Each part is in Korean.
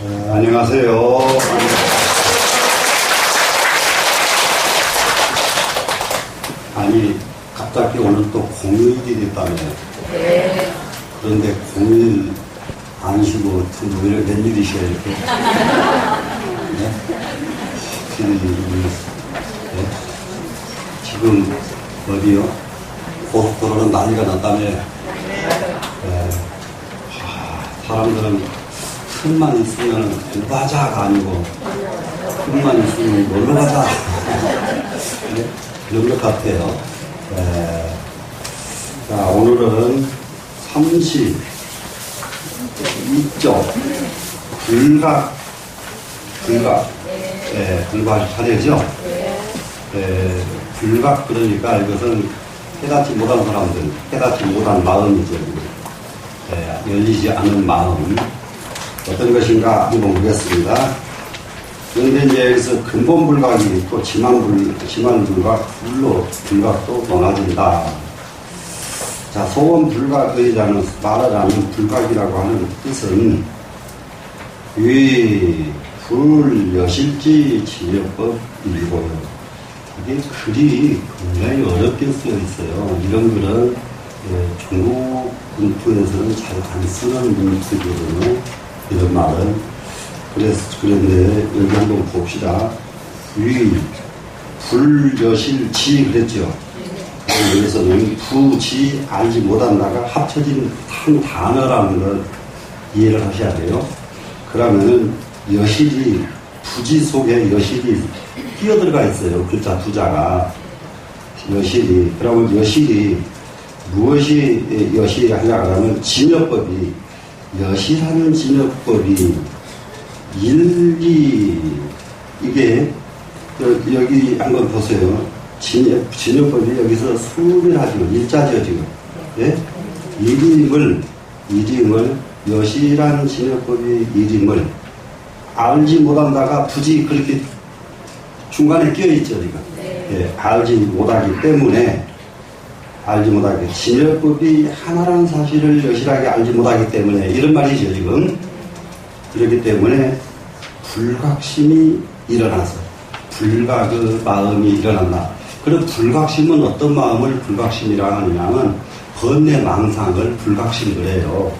안녕하세요. 아니, 갑자기 오늘 또 공휴일이 됐다며. 네. 그런데 공휴일 안 쉬고 왜 이렇게 웬일이셔, 이렇게. 네? 네? 지금 어디요? 고속도로는 난리가 났다며. 네. 사람들은 틈만 있으면 놀러가자가 아니고 틈만 있으면 놀러가자. 네? 그런 것 같아요. 자, 오늘은 32쪽 불각 차례죠. 불각 그러니까 이것은 깨닫지 못한 사람들, 깨닫지 못한 마음이죠. 열리지 않은 마음 어떤 것인가 한번 보겠습니다. 그런데 이제 여기서 근본 불각이 있고 지만 불각, 불각도 나눠진다. 자, 소원 불각의라는 말하자면 불각이라고 하는 뜻은 불 여실지 진료법이고요. 이게 글이 굉장히 어렵게 쓰여 있어요. 이런 글은 중국 문투에서는 잘 안 쓰는 문투거든요. 이런 말은. 그런데 여기 한번 봅시다. 불여실지 그랬죠. 여기서는 부지 알지 못한다가 합쳐진 한 단어라는 걸 이해를 하셔야 돼요. 그러면은 여실이 부지 속에 여실이 끼어들어가 있어요. 글자 두 자가 여실이. 그러면 여실이 무엇이 여실이 하냐고 하면 진여법이 여실하는 진여법이 이게 여기 한번 보세요. 진여법이 여기서 수비하죠. 일자죠 지금. 예? 이림을 여실한 진여법이 이림을 알지 못한다가 굳이 그렇게 중간에 끼어있죠 지금. 예, 알지 못하기 때문에 진여법이 하나라는 사실을 여실하게 알지 못하기 때문에 이런 말이죠 지금. 그렇기 때문에 불각심이 일어나서 불각의 마음이 일어난다. 그럼 불각심은 어떤 마음을 불각심이라고 하느냐면 번뇌망상을 불각심을 해요.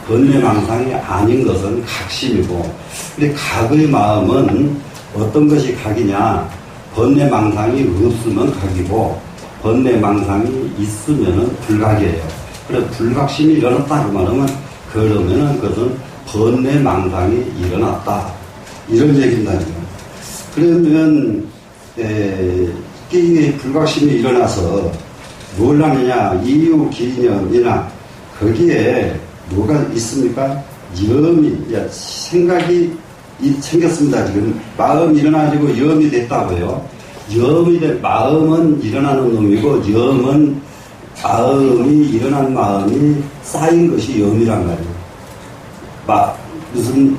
번뇌망상이 아닌 것은 각심이고, 근데 각의 마음은 어떤 것이 각이냐? 번뇌망상이 없으면 각이고 번뇌망상이 있으면 불각이에요. 그래서 불각심이 일어났다 그 말하면 그러면은 그것은 번뇌망상이 일어났다 이런 얘기입니다. 그러면 이 불각심이 일어나서 뭘 하느냐? 이유 기념이나 거기에 뭐가 있습니까? 염이 생각이 생겼습니다. 지금 마음이 일어나지고 염이 됐다고요. 염이 된 마음은 일어나는 놈이고 염은 마음이 일어난 마음이 쌓인 것이 염이란 말이에요. 무슨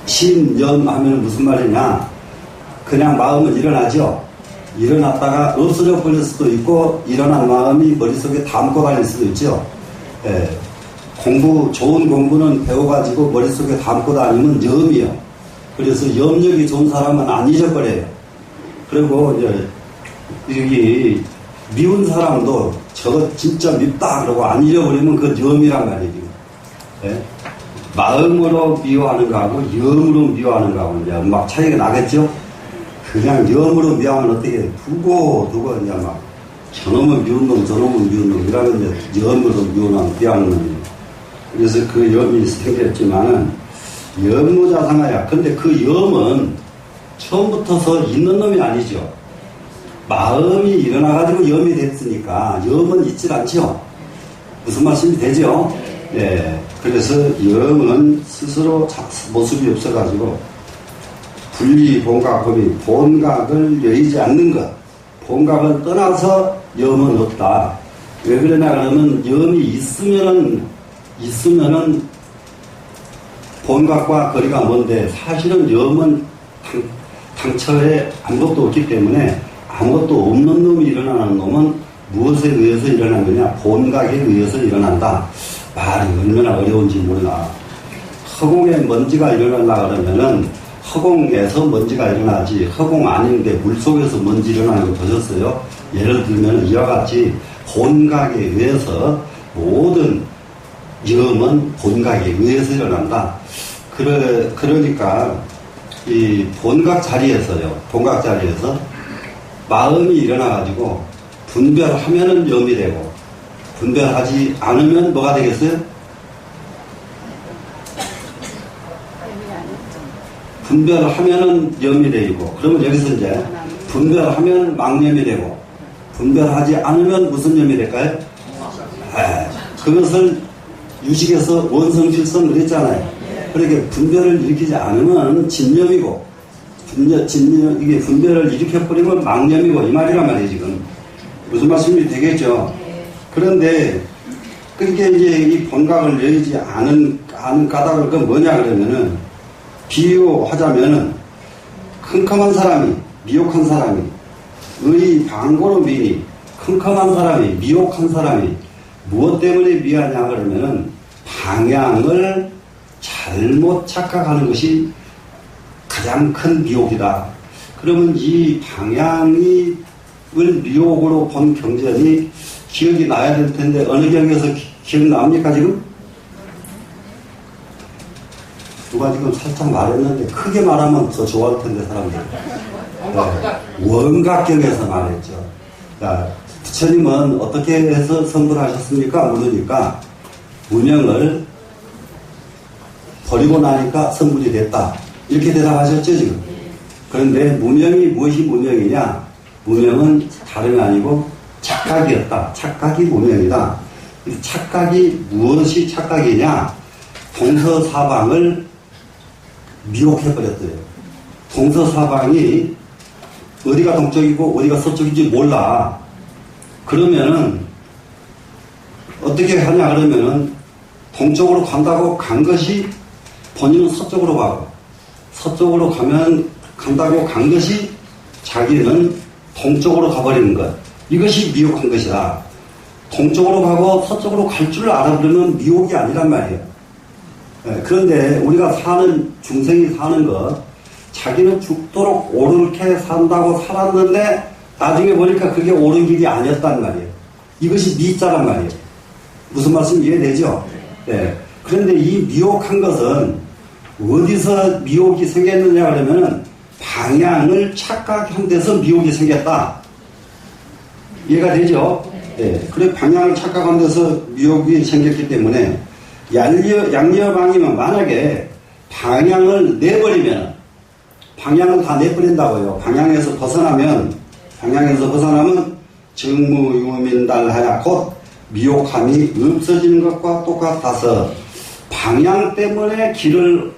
신염 하면 무슨 말이냐? 그냥 마음은 일어나죠. 일어났다가 없어져 버릴 수도 있고 일어난 마음이 머릿속에 담고 다닐 수도 있죠. 좋은 공부는 배워가지고 머릿속에 담고 다니면 염이요. 그래서 염력이 좋은 사람은 안 잊어버려요. 그리고 이제 여기 미운 사람도 저거 진짜 밉다 그러고 안 잊어버리면 그 염이란 말이죠. 마음으로 미워하는 거하고 염으로 미워하는 거하고 이제 막 차이가 나겠죠? 그냥 염으로 미워하면 어떻게 두고 이제 막 저놈은 미운 놈, 저놈은 미운 놈 이러면 이제 염으로 미워하는 놈이에요. 그래서 그 염이 생겼지만은 염무자상하야. 근데 그 염은 처음부터서 있는 놈이 아니죠. 마음이 일어나가지고 염이 됐으니까 염은 있질 않죠. 무슨 말씀이 되죠? 예. 그래서 염은 스스로 모습이 없어가지고 분리 본각법이 본각을 여의지 않는 것. 본각을 떠나서 염은 없다. 왜 그러냐 그러면 염이 있으면은 본각과 거리가 먼데 사실은 염은 당처에 아무것도 없기 때문에 아무것도 없는 놈이 일어나는 놈은 무엇에 의해서 일어난 거냐? 본각에 의해서 일어난다. 말이 얼마나 어려운지 몰라. 허공에 먼지가 일어나려 그러면은 허공에서 먼지가 일어나지 허공 아닌데 물속에서 먼지 일어나는 거 보셨어요? 예를 들면 이와 같이 본각에 의해서 모든 염은 본각에 의해서 일어난다. 그러니까 이 본각 자리에서요. 본각 자리에서 마음이 일어나가지고 분별하면은 염이 되고 분별하지 않으면 뭐가 되겠어요? 분별하면은 염이 되고 그러면 여기서 이제 분별하면 망념이 되고 분별하지 않으면 무슨 염이 될까요? 그것을 유식에서 원성실성 그랬잖아요. 그러니까 분별을 일으키지 않으면 진념이고 이게 분별을 일으켜버리면 망념이고 이 말이란 말이에요. 지금 무슨 말씀이 되겠죠? 그런데 그렇게 이제 이 본각을 열지 않은 까닭은 그 뭐냐 그러면은 비유하자면은 컴컴한 사람이 미혹한 사람이 의 방고로 미니 컴컴한 사람이 미혹한 사람이 무엇 때문에 미하냐 그러면은 방향을 잘못 착각하는 것이 가장 큰 미혹이다. 그러면 이 방향을 미혹으로 본 경전이 기억이 나야 될 텐데 어느 경에서 기억납니까 지금? 누가 지금 살짝 말했는데 크게 말하면 더 좋아할 텐데 사람들. 네, 원각경에서 말했죠. 자, 부처님은 어떻게 해서 성불하셨습니까? 물으니까 무명을 버리고 나니까 성불이 됐다. 이렇게 대답하셨죠 지금. 그런데 무명이 무엇이 무명이냐? 무명은 다름이 아니고 착각이었다. 착각이 무명이다. 착각이 무엇이 착각이냐? 동서사방을 미혹해버렸어요. 동서사방이 어디가 동쪽이고 어디가 서쪽인지 몰라. 그러면은 어떻게 하냐 그러면은 동쪽으로 간다고 간 것이 본인은 서쪽으로 가고 서쪽으로 간다고 간 것이 자기는 동쪽으로 가버리는 것. 이것이 미혹한 것이다. 동쪽으로 가고 서쪽으로 갈 줄 알아버리면 미혹이 아니란 말이에요. 네, 그런데 우리가 중생이 사는 것, 자기는 죽도록 옳게 산다고 살았는데 나중에 보니까 그게 옳은 길이 아니었단 말이에요. 이것이 미자란 말이에요. 무슨 말씀 이해되죠? 네. 그런데 이 미혹한 것은 어디서 미혹이 생겼느냐 그러면은 방향을 착각한 데서 미혹이 생겼다. 이해가 되죠? 네. 그래 방향을 착각한 데서 미혹이 생겼기 때문에 양리어방이면 만약에 방향을 내버리면 방향을 다 내버린다고요. 방향에서 벗어나면 정무유민달하야 곧 미혹함이 없어지는 것과 똑같아서 방향 때문에 길을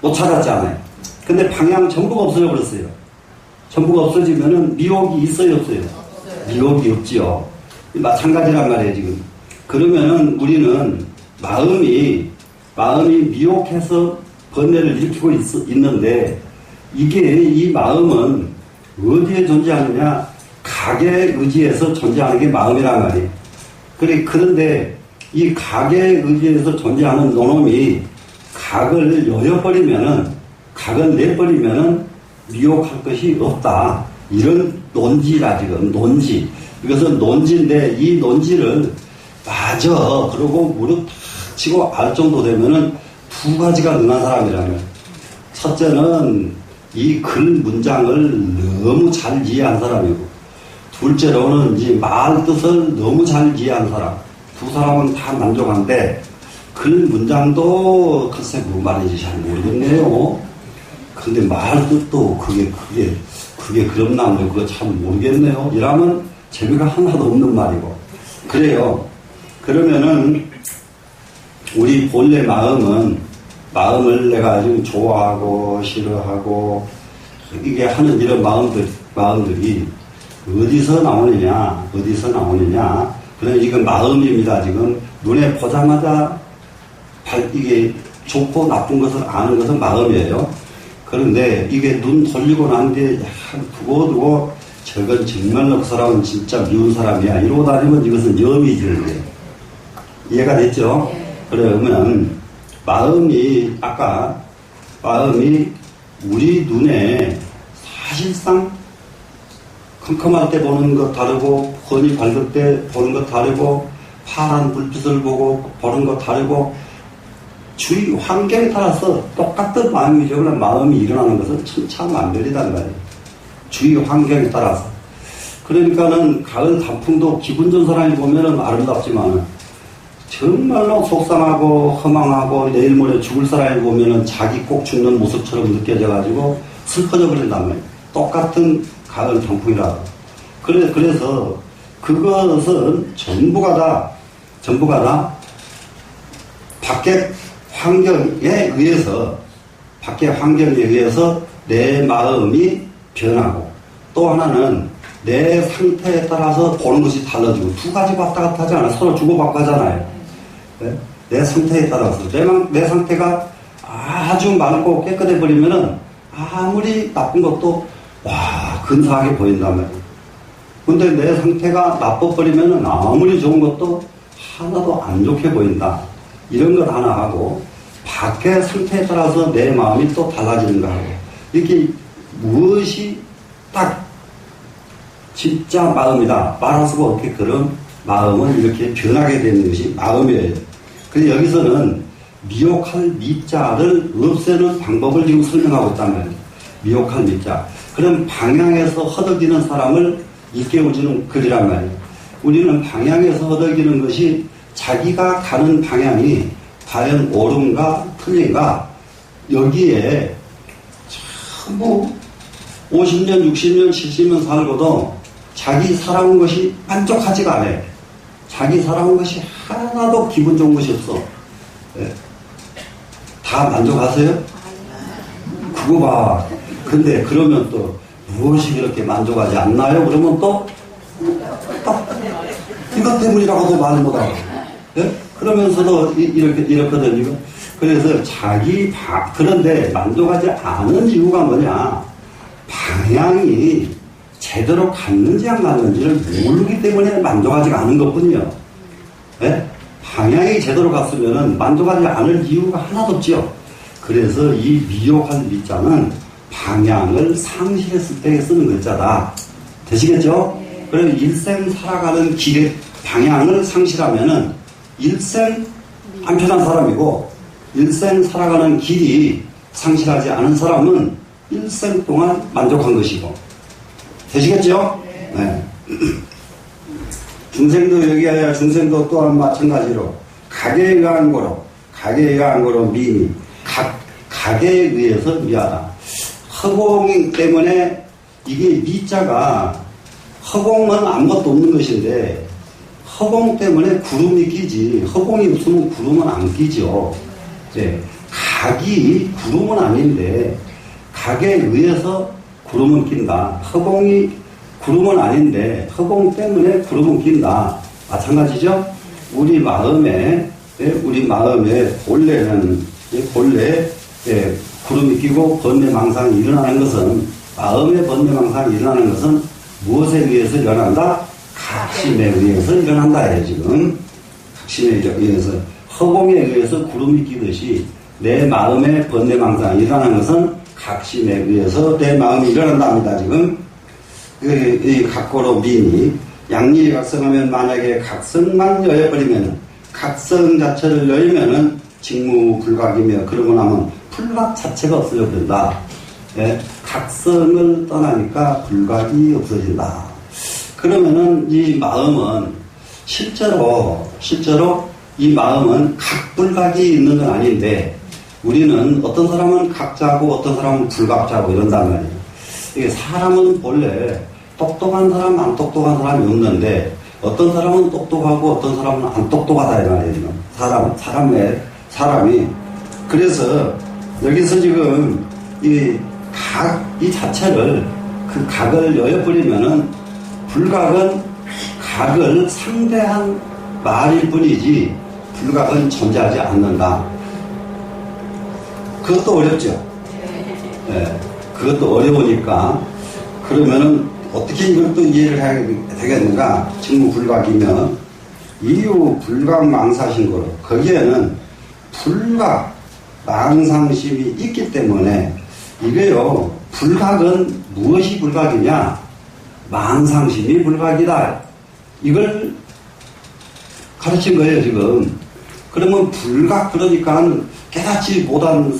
못 찾았잖아요. 근데 방향 전부가 없어져 버렸어요. 전부가 없어지면은 미혹이 있어요, 없어요? 미혹이 없지요. 마찬가지란 말이에요, 지금. 그러면은 우리는 마음이 미혹해서 번뇌를 일으키고 있는데 이 마음은 어디에 존재하느냐? 각에 의지해서 존재하는 게 마음이란 말이에요. 그런데 이 각에 의지해서 존재하는 노놈이 각을 각을 내버리면은 미혹할 것이 없다. 이런 논지라 지금 논지. 이것은 논지인데 이 논지를 맞아. 그러고 무릎 탁 치고 알 정도 되면은 두 가지가 능한 사람이라면 첫째는 이 글 문장을 너무 잘 이해한 사람이고 둘째로는 이제 말 뜻을 너무 잘 이해한 사람. 두 사람은 다 만족한데 글 문장도 글쎄 뭐 말인지 잘 모르겠네요. 근데 말 뜻도 그게 그렇나 뭐 그거 참 모르겠네요. 이러면 재미가 하나도 없는 말이고 그래요. 그러면은 우리 본래 마음을 내가 아주 좋아하고 싫어하고 이게 하는 이런 마음들이 어디서 나오느냐? 그냥 이건 마음입니다. 지금 눈에 보자마자 이게 좋고 나쁜 것을 아는 것은 마음이에요. 그런데 이게 눈 돌리고 난 뒤에 두고 저건 정말로 그 사람은 진짜 미운 사람이야. 이러고 다니면 이것은 염이지. 이해가 됐죠? 그러면 아까 마음이 우리 눈에 사실상 컴컴할 때 보는 것 다르고, 건이 밝을 때 보는 것 다르고, 파란 불빛을 보고 보는 것 다르고, 주위 환경에 따라서 똑같은 마음이죠. 그러나 마음이 일어나는 것은 천차만별이란 말이에요. 주위 환경에 따라서. 그러니까는 가을 단풍도 기분 좋은 사람이 보면은 아름답지만, 정말로 속상하고 허망하고 내일 모레 죽을 사람이 보면은 자기 꼭 죽는 모습처럼 느껴져가지고 슬퍼져 버린단 말이에요. 똑같은 가을 단풍이라도. 그래서 그것은 전부가 다 밖의 환경에 의해서 내 마음이 변하고, 또 하나는 내 상태에 따라서 보는 것이 달라지고, 두 가지 왔다 갔다 하지 않아요. 서로 주고받고 하잖아요. 네? 내 상태에 따라서 내 상태가 아주 맑고 깨끗해 버리면은 아무리 나쁜 것도 근사하게 보인단 말이에요. 근데 내 상태가 나빠버리면은 아무리 좋은 것도 하나도 안 좋게 보인다. 이런 것 하나 하고, 밖의 상태에 따라서 내 마음이 또 달라지는 거 하고, 이렇게 무엇이 딱 진짜 마음이다 말할 수가 없게 그런 마음은 이렇게 변하게 되는 것이 마음이에요. 그래서 여기서는 미혹할 미자를 없애는 방법을 지금 설명하고 있단 말이에요. 미혹할 미자. 그럼 방향에서 허덕이는 사람을 일깨워주는 글이란 말이에요. 우리는 방향에서 허덕이는 것이 자기가 가는 방향이 과연 옳은가 틀린가, 여기에 참 50년, 60년, 70년 살고도 자기 살아온 것이 만족하지가 않아요. 자기 살아온 것이 하나도 기분 좋은 것이 없어. 네. 다 만족하세요? 그거 봐. 근데 그러면 또 무엇이 그렇게 만족하지 않나요? 그러면 또 이것 때문이라고도 말 못하고. 네? 그러면서도 이렇거든요. 그래서 그런데 만족하지 않은 이유가 뭐냐? 방향이 제대로 갔는지 안 갔는지를 모르기 때문에 만족하지가 않은 것뿐이요. 네? 방향이 제대로 갔으면 만족하지 않을 이유가 하나도 없죠. 그래서 이 미혹할 미자는 방향을 상실했을 때 쓰는 글자다. 되시겠죠? 그럼 일생 살아가는 길의 방향을 상실하면은 일생 안 편한 사람이고, 일생 살아가는 길이 상실하지 않은 사람은 일생 동안 만족한 것이고. 되시겠죠? 네. 중생도 여기하여 중생도 또한 마찬가지로 각에 의한 거로 미니. 각에 의해서 미하다. 허공 때문에 이게 미자가, 허공은 아무것도 없는 것인데 허공 때문에 구름이 끼지, 허공이 없으면 구름은 안 끼죠. 네. 각이 구름은 아닌데 각에 의해서 구름은 낀다. 허공이 구름은 아닌데 허공 때문에 구름은 낀다. 마찬가지죠? 우리 마음에 본래 구름이 끼고 번뇌망상이 일어나는 것은, 마음의 번뇌망상이 일어나는 것은 무엇에 의해서 일어난다? 각심에 의해서 일어난다. 지금 각심에 의해서, 허공에 의해서 구름이 끼듯이 내 마음의 번뇌망상이 일어나는 것은 각심에 의해서 내 마음이 일어난다 합니다. 지금 이 각고로 미니, 양리에 각성하면, 만약에 각성만 여해버리면, 각성 자체를 여의면은 직무불각이며, 그러고 나면 불각 자체가 없어져 버린다. 예? 각성을 떠나니까 불각이 없어진다. 그러면은 이 마음은 실제로 이 마음은 각불각이 있는 건 아닌데, 우리는 어떤 사람은 각자고 어떤 사람은 불각자고 이런단 말이에요. 이게 사람은 본래 똑똑한 사람, 안 똑똑한 사람이 없는데, 어떤 사람은 똑똑하고 어떤 사람은 안 똑똑하다 이 말이에요. 사람이. 그래서 여기서 지금 이 자체를, 그 각을 여여버리면은, 불각은 각을 상대한 말일 뿐이지 불각은 존재하지 않는다. 그것도 어렵죠. 네, 그것도 어려우니까, 그러면은 어떻게 이걸 또 이해를 해야 되겠는가? 직무불각이면 이유 불각망사신고로, 거기에는 불각, 망상심이 있기 때문에 이게요, 불각은 무엇이 불각이냐? 망상심이 불각이다. 이걸 가르친 거예요, 지금. 그러면 불각, 그러니까 깨닫지 못한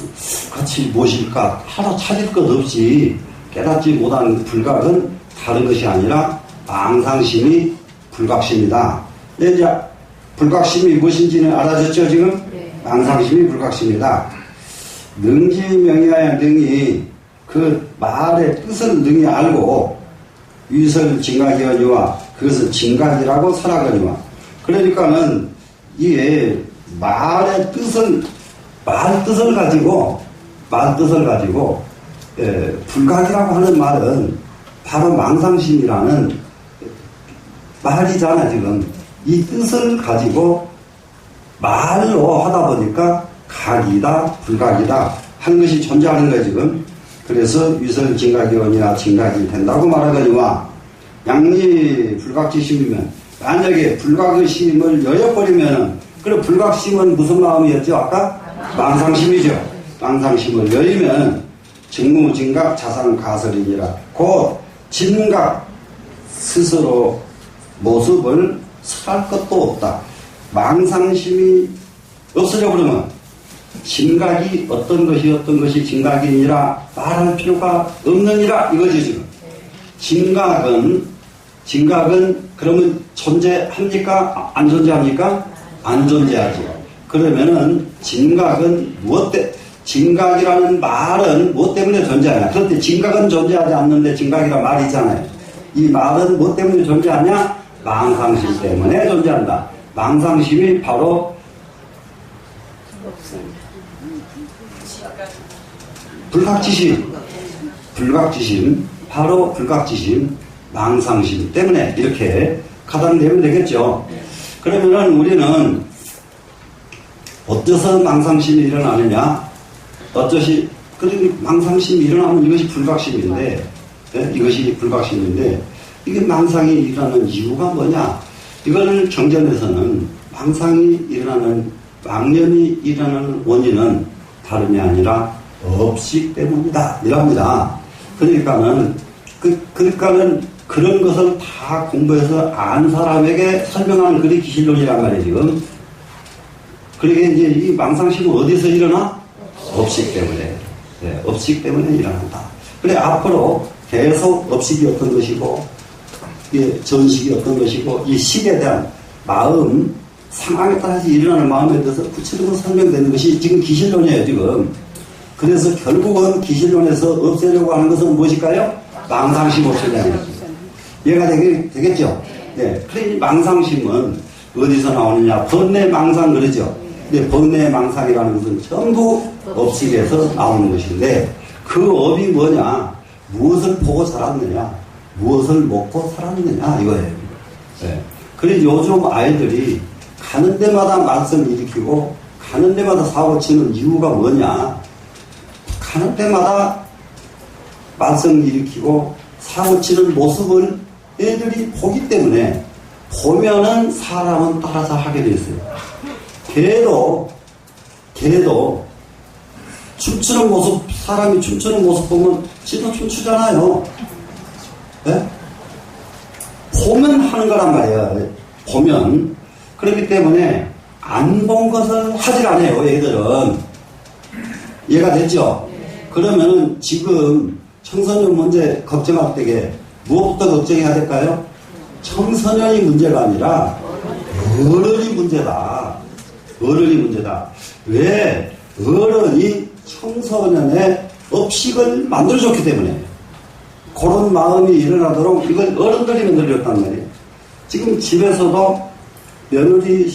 것이 무엇일까? 하루 찾을 것 없이 깨닫지 못한 불각은 다른 것이 아니라 망상심이 불각심이다. 이제 불각심이 무엇인지는 알아졌죠, 지금? 네. 망상심이 불각심이다. 능지명의하여 능히 그 말의 뜻을 능히 알고 위설 진각이거니와 그것을 진각이라고 살아가니와. 그러니까는 이게 말의 뜻을 말 뜻을 가지고 불각이라고 하는 말은 바로 망상심이라는 말이잖아. 지금 이 뜻을 가지고 말로 하다 보니까 각이다 불각이다 한 것이 존재하는 거예요. 지금. 그래서 위설 진각이거니와 진각이 된다고 말하거니와 양리 불각지심이면 만약에 불각의심을 여여버리면은 그럼 불각심은 무슨 마음이었죠? 아까? 망상심이죠. 망상심을 여의면 증무진각 자상가설이니라. 곧 진각 스스로 모습을 살 것도 없다. 망상심이 없으려 그러면 진각이 어떤 것이 진각이니라 말할 필요가 없느니라 이거지 지금. 진각은 그러면 존재합니까? 안 존재합니까? 안 존재하죠. 그러면은 진각은 진각이라는 말은 무엇 때문에 존재하냐? 그런데 진각은 존재하지 않는데 진각이란 말이 있잖아요. 이 말은 무엇 때문에 존재하냐? 망상심 때문에 존재한다. 망상심이 바로 불각지심, 바로 불각지심, 망상심 때문에 이렇게 가담되면 되겠죠. 그러면은 우리는 어째서 망상심이 일어나느냐? 그러니 망상심이 일어나면 이것이 불각심인데, 네? 이것이 불각심인데, 이게 망상이 일어나는 이유가 뭐냐? 이거를 경전에서는 망상이 일어나는, 망념이 일어나는 원인은 다름이 아니라 업식 때문이다. 이랍니다. 그러니까는 그런 것을 다 공부해서 안 사람에게 설명하는 글이 기실론이란 말이에요, 지금. 그러게 이제 이 망상심은 어디서 일어나? 업식 때문에. 네, 업식 때문에 일어난다. 그래, 앞으로 계속 업식이 어떤 것이고, 전식이 어떤 것이고, 이 식에 대한 마음, 상황에 따라서 일어나는 마음에 대해서 구체적으로 설명되는 것이 지금 기실론이에요, 지금. 그래서 결국은 기실론에서 없애려고 하는 것은 무엇일까요? 망상심 없애려는 거죠. 이해가 되겠죠? 네. 그래, 망상심은 어디서 나오느냐? 번뇌망상 그러죠? 근데 번뇌망상이라는 것은 전부 업식에서 나오는 것인데, 그 업이 뭐냐? 무엇을 보고 살았느냐? 무엇을 먹고 살았느냐? 이거예요. 네. 그래서 요즘 아이들이 가는 데마다 말썽을 일으키고, 가는 데마다 사고 치는 이유가 뭐냐? 가는 데마다 말썽을 일으키고, 사고 치는 모습을 애들이 보기 때문에, 보면은 사람은 따라서 하게 돼 있어요. 개도 춤추는 모습, 사람이 춤추는 모습 보면 지도 춤추잖아요. 네? 보면 하는 거란 말이에요. 보면. 그렇기 때문에 안 본 것을 하질 않아요, 애들은. 이해가 됐죠? 그러면은 지금 청소년 문제 걱정할 때에 무엇부터 걱정해야 될까요? 청소년이 문제가 아니라 어른이 문제다. 어른이 문제다. 왜? 어른이 청소년의 업식을 만들어줬기 때문에 그런 마음이 일어나도록 이걸 어른들이 만들어줬단 말이에요. 지금 집에서도 며느리,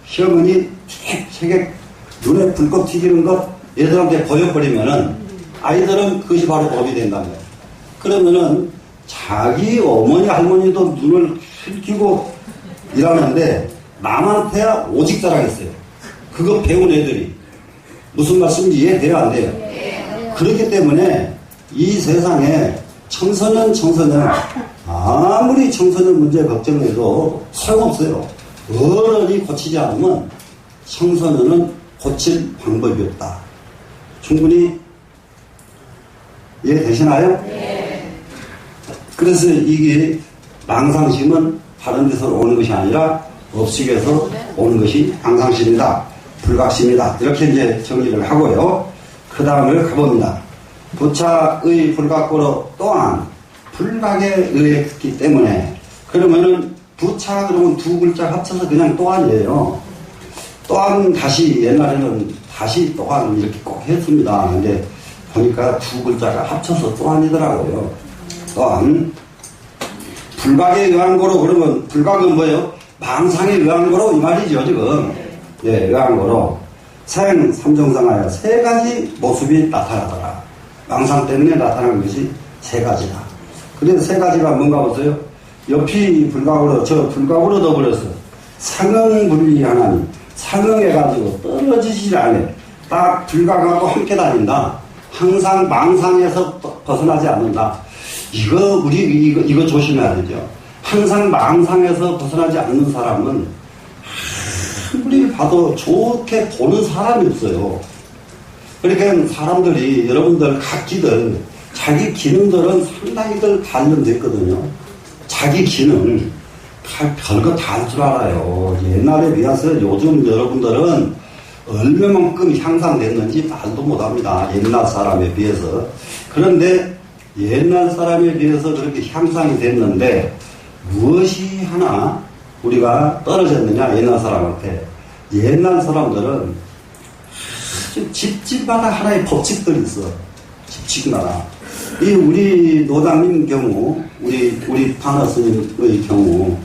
시어머니 책에 눈에 불꽃 튀기는 것 애들한테 보여버리면은 아이들은 그것이 바로 법이 된단 말이에요. 그러면은 자기 어머니, 할머니도 눈을 휘키고 일하는데 남한테야 오직 자라겠어요. 그거 배운 애들이. 무슨 말씀인지 이해돼요, 안 돼요? 그렇기 때문에 이 세상에 청소년 아무리 청소년 문제 걱정해도 소용없어요. 어른이 고치지 않으면 청소년은 고칠 방법이 없다. 충분히 이해되시나요? 네. 그래서 이게 망상심은 다른 데서 오는 것이 아니라 업식에서 오는 것이 망상심이다. 불각심이다. 이렇게 이제 정리를 하고요. 그 다음을 가봅니다. 부차의 불각고로 또한 불각에 의했기 때문에 그러면은 부차 그러면 두 글자 합쳐서 그냥 또한이에요. 또한 다시 옛날에는 다시 또한 이렇게 꼭 했습니다. 근데 보니까 두 글자가 합쳐서 또한이더라고요. 또한 불각에 의한 거로 그러면 불각은 뭐예요? 망상에 의한 거로 이 말이죠 지금. 예, 의한 거로 생 삼정상하여 세 가지 모습이 나타나더라. 망상 때문에 나타나는 것이 세 가지다. 그래서 세 가지가 뭔가 보세요. 옆이 불각으로 저 불각으로 넣어버려서 상응분리 하나님 상응해가지고 떨어지질 않아. 딱 불각하고 함께 다닌다. 항상 망상에서 벗어나지 않는다. 이거 조심해야 되죠. 항상 망상에서 벗어나지 않는 사람은 아무리 봐도 좋게 보는 사람이 없어요. 그러니까 사람들이 여러분들 각기들 자기 기능들은 상당히들 단련됐거든요. 자기 기능 별거 다 할 줄 알아요. 옛날에 비해서 요즘 여러분들은 얼마만큼 향상됐는지 말도 못합니다. 옛날 사람에 비해서. 그런데 옛날 사람에 비해서 그렇게 향상이 됐는데 무엇이 하나 우리가 떨어졌느냐 옛날 사람한테. 옛날 사람들은 집집마다 하나의 법칙들이 있어. 집집마다. 이 우리 노당님 경우 우리 파나 스님의 경우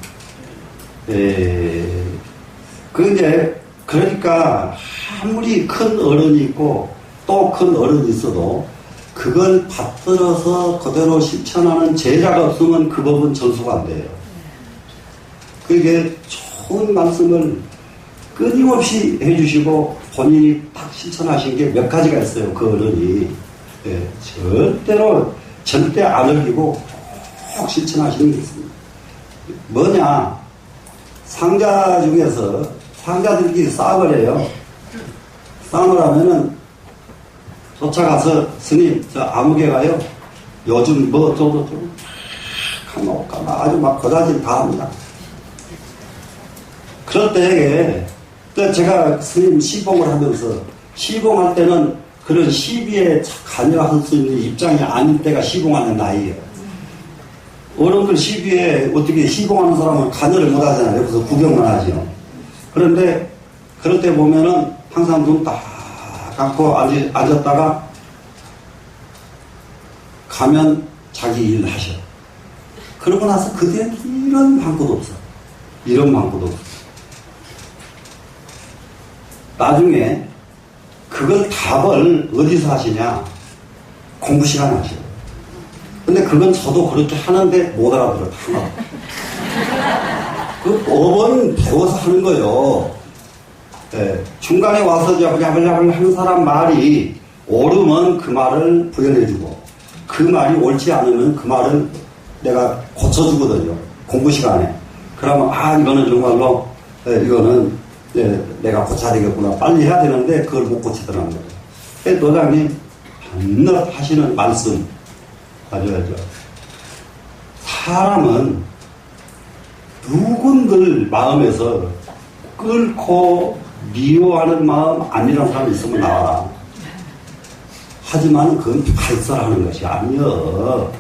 그런데 그러니까 아무리 큰 어른이 있고 또 큰 어른이 있어도 그걸 받들어서 그대로 실천하는 제자가 없으면 그 법은 전수가 안 돼요. 그게 좋은 말씀을 끊임없이 해주시고 본인이 딱 실천하신 게 몇 가지가 있어요. 그 어른이. 예, 절대 안 어기고 꼭 실천하시는 게 있습니다. 뭐냐? 상자 중에서 상자들끼리 싸움을 해요. 싸움을 하면은 쫓아가서 스님 저 아무개 가요. 요즘 뭐 저도 가마 아주 막 거다질 다 합니다. 그럴 때에 제가 스님 시봉을 하면서 시봉할 때는 그런 시비에 관여할 수 있는 입장이 아닐 때가 시봉하는 나이예요. 어른들 시비에 어떻게 시봉하는 사람은 관여를 못 하잖아요. 그래서 구경만 하죠. 그런데 그럴 때 보면은 항상 눈 딱 감고 앉았다가 가면 자기 일 하셔. 그러고 나서 그대는 이런 방법도 없어. 이런 방법도 없어. 나중에 그걸 답을 어디서 하시냐? 공부 시간 하셔. 근데 그건 저도 그렇게 하는데 못 알아들어. 그 법은 배워서 하는 거예요. 네. 중간에 와서 야블야블 하는 사람 말이 옳으면 그 말을 부연해주고 그 말이 옳지 않으면 그 말은 내가 고쳐주거든요. 공부 시간에. 그러면 이거는 정말로 이거는 내가 고쳐야 되겠구나. 빨리 해야 되는데 그걸 못 고치더라는 거예요. 노장님 한낱 하시는 말씀 가져야죠. 사람은 누군들 마음에서 끓고 미워하는 마음 아니라는 사람이 있으면 나와라. 하지만 그건 발설하는 것이 아니여.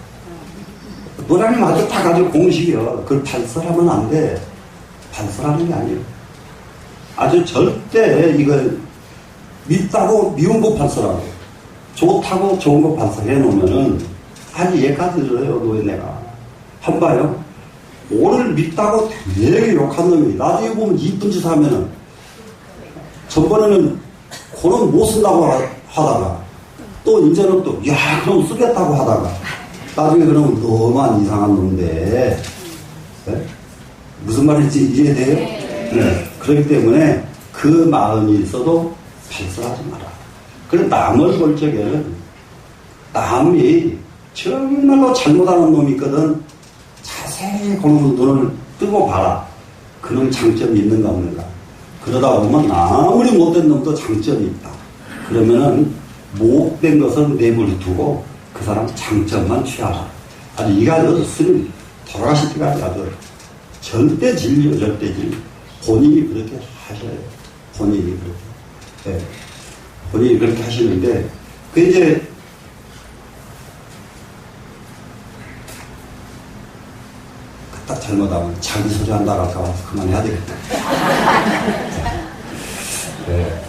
노장님 아주 다 가지고 공식이여. 그걸 발설하면 안 돼. 발설하는 게 아니에요. 아주 절대 이걸 밉다고 미운 거 발설하고 좋다고 좋은 거 발설해 놓으면은 아니 얘까지 들어요. 노인네가 한 봐요. 오늘 밉다고 되게 욕한 놈이 나중에 보면 이쁜 짓 하면은 전번에는 그런 못 쓴다고 하다가 또 이제는 또 야 그럼 쓰겠다고 하다가 나중에 그러면 너만 이상한 놈인데 네? 무슨 말인지 이해돼요? 네. 그렇기 때문에 그 마음이 있어도 발설하지 마라. 그래서 남을 볼 적에는 남이 정말로 잘못하는 놈이 있거든. 자세히 보는 눈을 뜨고 봐라. 그런 장점이 있는가 없는가. 그러다 보면 아무리 못된 놈도 장점이 있다. 그러면은 못된 것은 내버려 두고 그 사람 장점만 취하라. 아주 이게 아주 스님 돌아가실 때까지 아주 절대 진리요, 절대 진리. 본인이 그렇게 하셔요. 본인이 그렇게. 네. 본인이 그렇게 하시는데, 그 이제, 딱 잘못하면 자기 소리 한다고 할까 그만해야 되겠다. 네.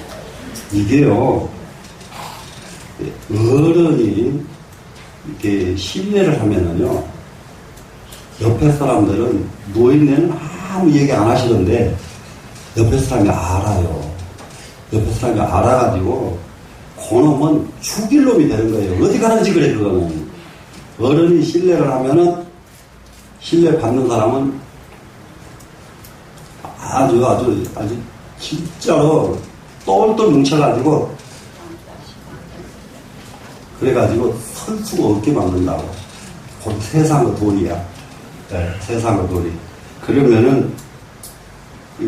이게요, 어른이 이렇게 신뢰를 하면은요, 옆에 사람들은 노인네는 아무 얘기 안 하시던데 옆에 사람이 알아요. 옆에 사람이 알아가지고 그놈은 죽일 놈이 되는 거예요. 어디 가는지 그래. 그거는 어른이 신뢰를 하면은 신뢰 받는 사람은 아주 진짜로 똘똘 뭉쳐가지고 그래가지고 설 수가 없게 만든다고. 곧 세상의 돈이야. 네, 세상의 돈이. 그러면은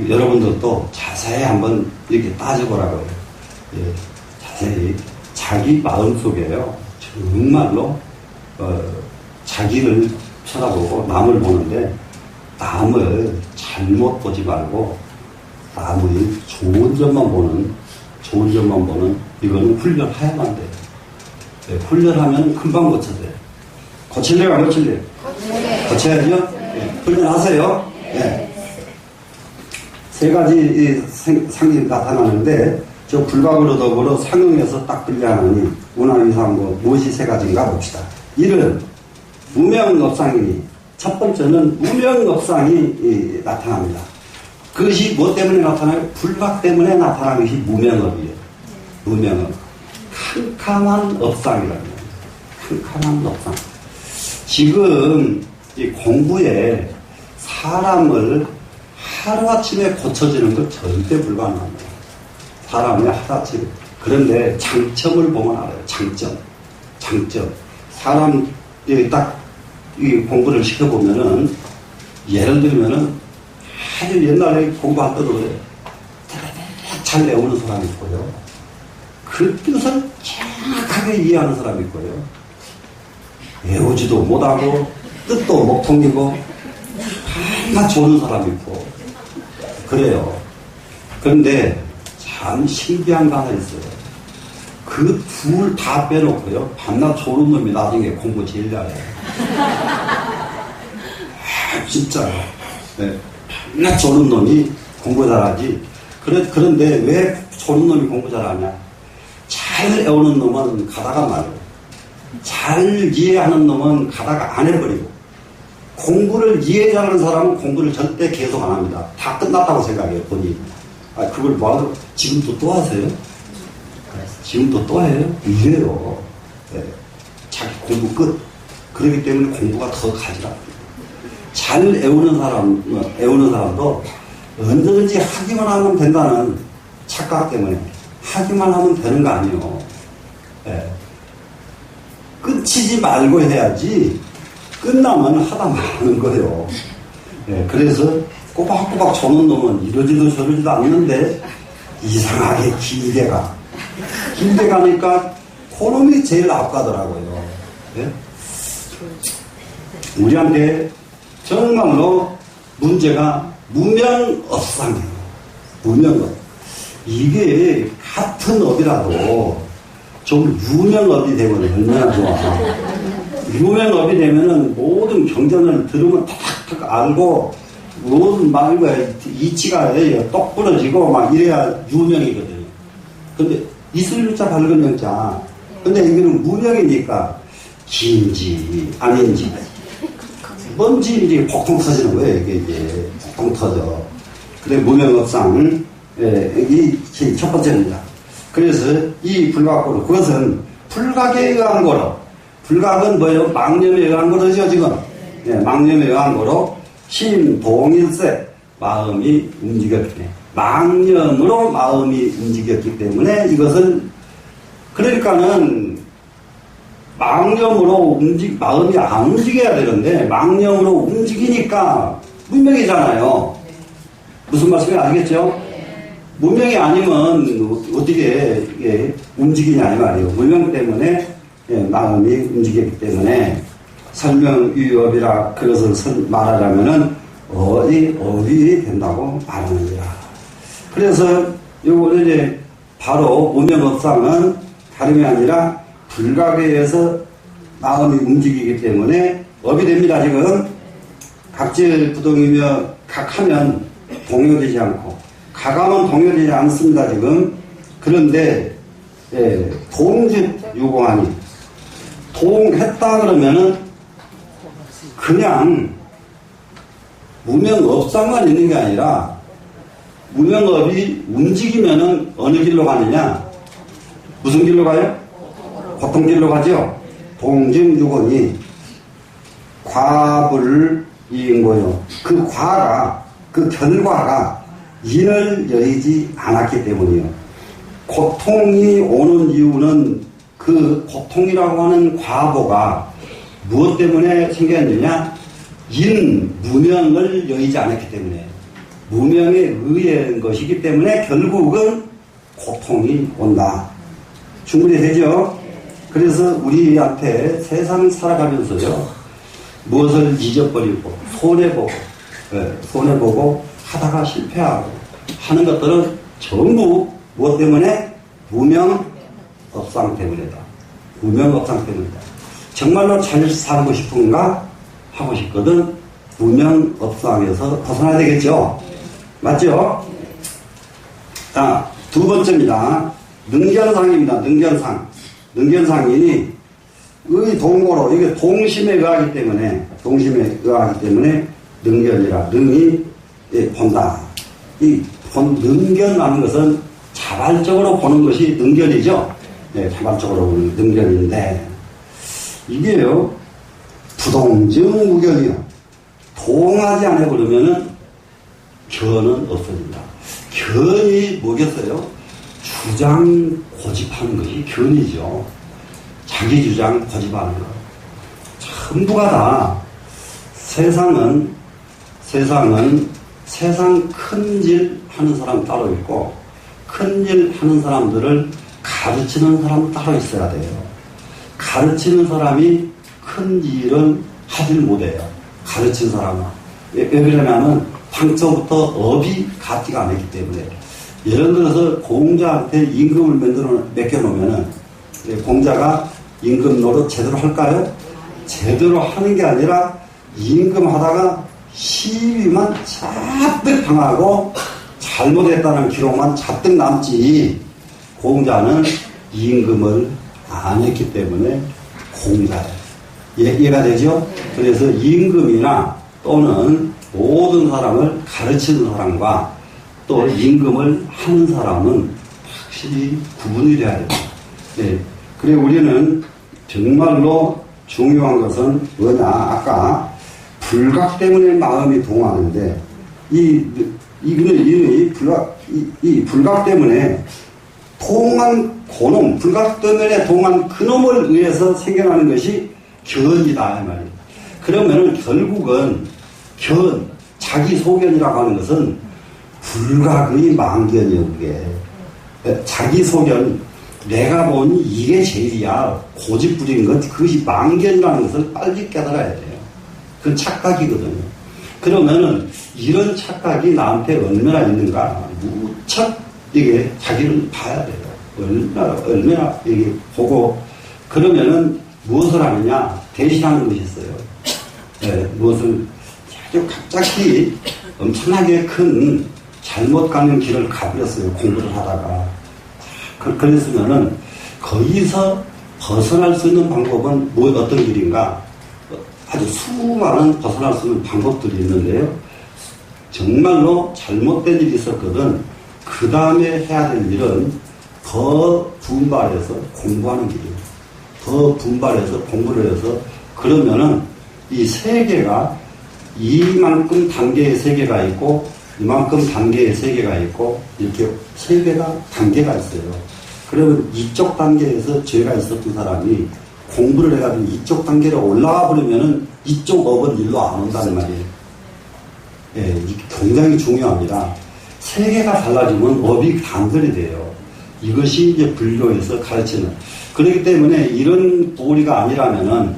여러분들도 자세히 한번 이렇게 따져보라고요. 예, 자세히 자기 마음속에요. 정말로 자기를 쳐다보고 남을 보는데 남을 잘못 보지 말고 남의 좋은 점만 보는 이거는 훈련해야만 돼요. 네, 훈련하면 금방 고쳐져요. 고칠래요, 안 고칠래요? 고쳐야죠? 네, 훈련하세요. 네. 세 가지 상징이 나타나는데 저 불각으로 더불어 상용에서 딱 분리하느니 운하위상고 무엇이 세 가지인가 봅시다. 1은 무명업상이니 첫 번째는 무명업상이 나타납니다. 그것이 뭐 때문에 나타나요? 불각 때문에 나타나는 것이 무명업이에요. 무명업. 캄캄한 업상이라는 거예요. 캄캄한 업상. 지금 이 공부에 사람을 하루아침에 고쳐지는 건 절대 불가능합니다. 사람이 하루아침에. 그런데 장점을 보면 알아요. 장점. 사람, 딱, 이 공부를 시켜보면은, 예를 들면은, 아주 옛날에 공부할 때도 그래요. 잘 외우는 사람이 있고요. 그 뜻을 정확하게 이해하는 사람이 있고요. 외우지도 못하고, 뜻도 못 통기고, 다 좋은 사람이 있고, 그래요. 그런데 참 신기한 거 하나 있어요. 그 둘 다 빼놓고요. 밤낮 좋은 놈이 나중에 공부 제일 잘해요. 진짜요. 네. 밤낮 좋은 놈이 공부 잘하지. 그런데 왜 좋은 놈이 공부 잘하냐? 잘 외우는 놈은 가다가 말고, 잘 이해하는 놈은 가다가 안 해버리고, 공부를 이해 잘하는 사람은 공부를 절대 계속 안 합니다. 다 끝났다고 생각해요, 본인이. 그걸 뭐하러, 지금도 또 하세요? 지금도 또 해요? 이래요. 네. 자기 공부 끝. 그렇기 때문에 공부가 더 가지라. 잘 외우는 사람도 언제든지 하기만 하면 된다는 착각 때문에 하기만 하면 되는 거 아니에요. 네. 끝이지 말고 해야지. 끝나면 하다 마는 거예요. 네, 그래서 꼬박꼬박 조는 놈은 이러지도 저러지도 않는데 이상하게 길게 가니까 그놈이 제일 앞가더라고요. 네? 우리한테 정말로 문제가 무명업상이에요. 무명업. 이게 같은 업이라도 좀 유명업이 되면 얼마나 좋아. 유명업이 되면은 모든 경전을 들으면 탁탁 알고 모든 말과 이치가 똑 부러지고 막 이래야 유명이거든요. 근데 있을 유자 밝은 영자. 근데 이거는 무명이니까 긴지 아닌지 뭔지 이제 폭통 터지는 거예요. 이게 폭통 터져. 그래 무명업상 이 첫 번째입니다. 그래서 이 불각고로 그것은 불각에 의한 거로. 불각은 뭐예요? 망념에 의한 거로죠, 지금. 네, 망념에 의한 거로 심동일세 마음이 움직였기 때문에 망념으로 마음이 움직였기 때문에 이것은 그러니까는 망념으로 마음이 안 움직여야 되는데 망념으로 움직이니까 문명이잖아요. 무슨 말씀인지 알겠죠? 무명이 아니면 어떻게 움직이냐 이 말이에요. 무명 때문에 마음이 움직이기 때문에 설명유업이라 그것을 말하자면은 업이 된다고 말하느니라. 그래서 요거는 이제 바로 무명업상은 다름이 아니라 불각에 의해서 마음이 움직이기 때문에 업이 됩니다. 지금 각질부동이며 각하면 동요되지 않고 가감은 동요되지 않습니다. 지금 그런데 동즉 유공하니 동했다 그러면은 그냥 무명업상만 있는 게 아니라 무명업이 움직이면은 어느 길로 가느냐? 무슨 길로 가요? 고통길로 가죠. 동증유곤이 과불이인고요. 그 과가 그 결과가 인을 여의지 않았기 때문이요. 고통이 오는 이유는 그 고통이라고 하는 과보가 무엇 때문에 생겼느냐? 무명을 여의지 않았기 때문에 무명에 의한 것이기 때문에 결국은 고통이 온다. 충분히 되죠? 그래서 우리한테 세상 살아가면서요 무엇을 잊어버리고 손해보고 하다가 실패하고 하는 것들은 전부 무엇 때문에? 무명업상 때문이다. 무명업상 때문이다. 정말로 잘 살고 싶은가? 하고 싶거든 무명업상에서 벗어나야 되겠죠? 맞죠? 자, 두 번째입니다. 능견상입니다. 능견상이니 의동고로 이게 동심에 의하기 때문에 능견이라 능이 본다. 이 능견하는 것은 자발적으로 보는 것이 능견이죠. 자발적으로 보는 능견인데 이게요 부동증 무견이요. 동하지 않아 버리면은 견은 없어진다. 견이 뭐겠어요? 주장 고집하는 것이 견이죠. 자기 주장 고집하는 것. 전부가 다 세상 큰질 하는 사람 따로 있고 큰질 하는 사람들을 가르치는 사람 따로 있어야 돼요. 가르치는 사람이 큰 일은 하질 못해요. 가르친 사람은. 왜 그러냐면 당초부터 업이 같지가 않았기 때문에. 예를 들어서 공자한테 임금을 맡겨놓으면은 공자가 임금 노릇 제대로 할까요? 제대로 하는 게 아니라 임금 하다가 시비만 잔뜩 당하고 잘못했다는 기록만 잔뜩 남지 공자는 임금을 안 했기 때문에 공자예요. 이해가 되죠? 그래서 임금이나 또는 모든 사람을 가르치는 사람과 또 임금을 하는 사람은 확실히 구분이 돼야 됩니다. 그래 우리는 정말로 중요한 것은 뭐냐? 아까 불각 때문에 마음이 동하는데 이 불각 때문에 동한 고놈, 불각 때문에 동한 그놈을 의해서 생겨나는 것이 견이다 이 말이에요. 그러면은 결국은 자기 소견이라고 하는 것은 불각의 망견이에요. 그게 자기 소견, 내가 보니 이게 제일이야. 고집 부리는 것, 그것이 망견이라는 것을 빨리 깨달아야 돼요. 그건 착각이거든요. 그러면은 이런 착각이 나한테 얼마나 있는가 무척 이게 자기를 봐야 돼요. 얼마나 이게 보고 그러면은 무엇을 하느냐 대신하는 것이 있어요. 무엇을 아주 갑자기 엄청나게 큰 잘못 가는 길을 가버렸어요. 공부를 하다가. 그랬으면은 거기서 벗어날 수 있는 방법은 어떤 길인가? 아주 수많은 벗어날 수 있는 방법들이 있는데요. 정말로 잘못된 일이 있었거든. 그 다음에 해야 될 일은 더 분발해서 공부하는 길이에요. 더 분발해서 공부를 해서 그러면은 이 세계가 이만큼 단계의 세계가 있고 이만큼 단계의 세계가 있고 이렇게 세계가 단계가 있어요. 그러면 이쪽 단계에서 죄가 있었던 사람이 공부를 해가지고 이쪽 단계로 올라가 버리면은 이쪽 업은 일로 안 온다는 말이에요. 이게 굉장히 중요합니다. 세계가 달라지면 업이 단절이 돼요. 이것이 이제 불교에서 가르치는. 그렇기 때문에 이런 도리가 아니라면은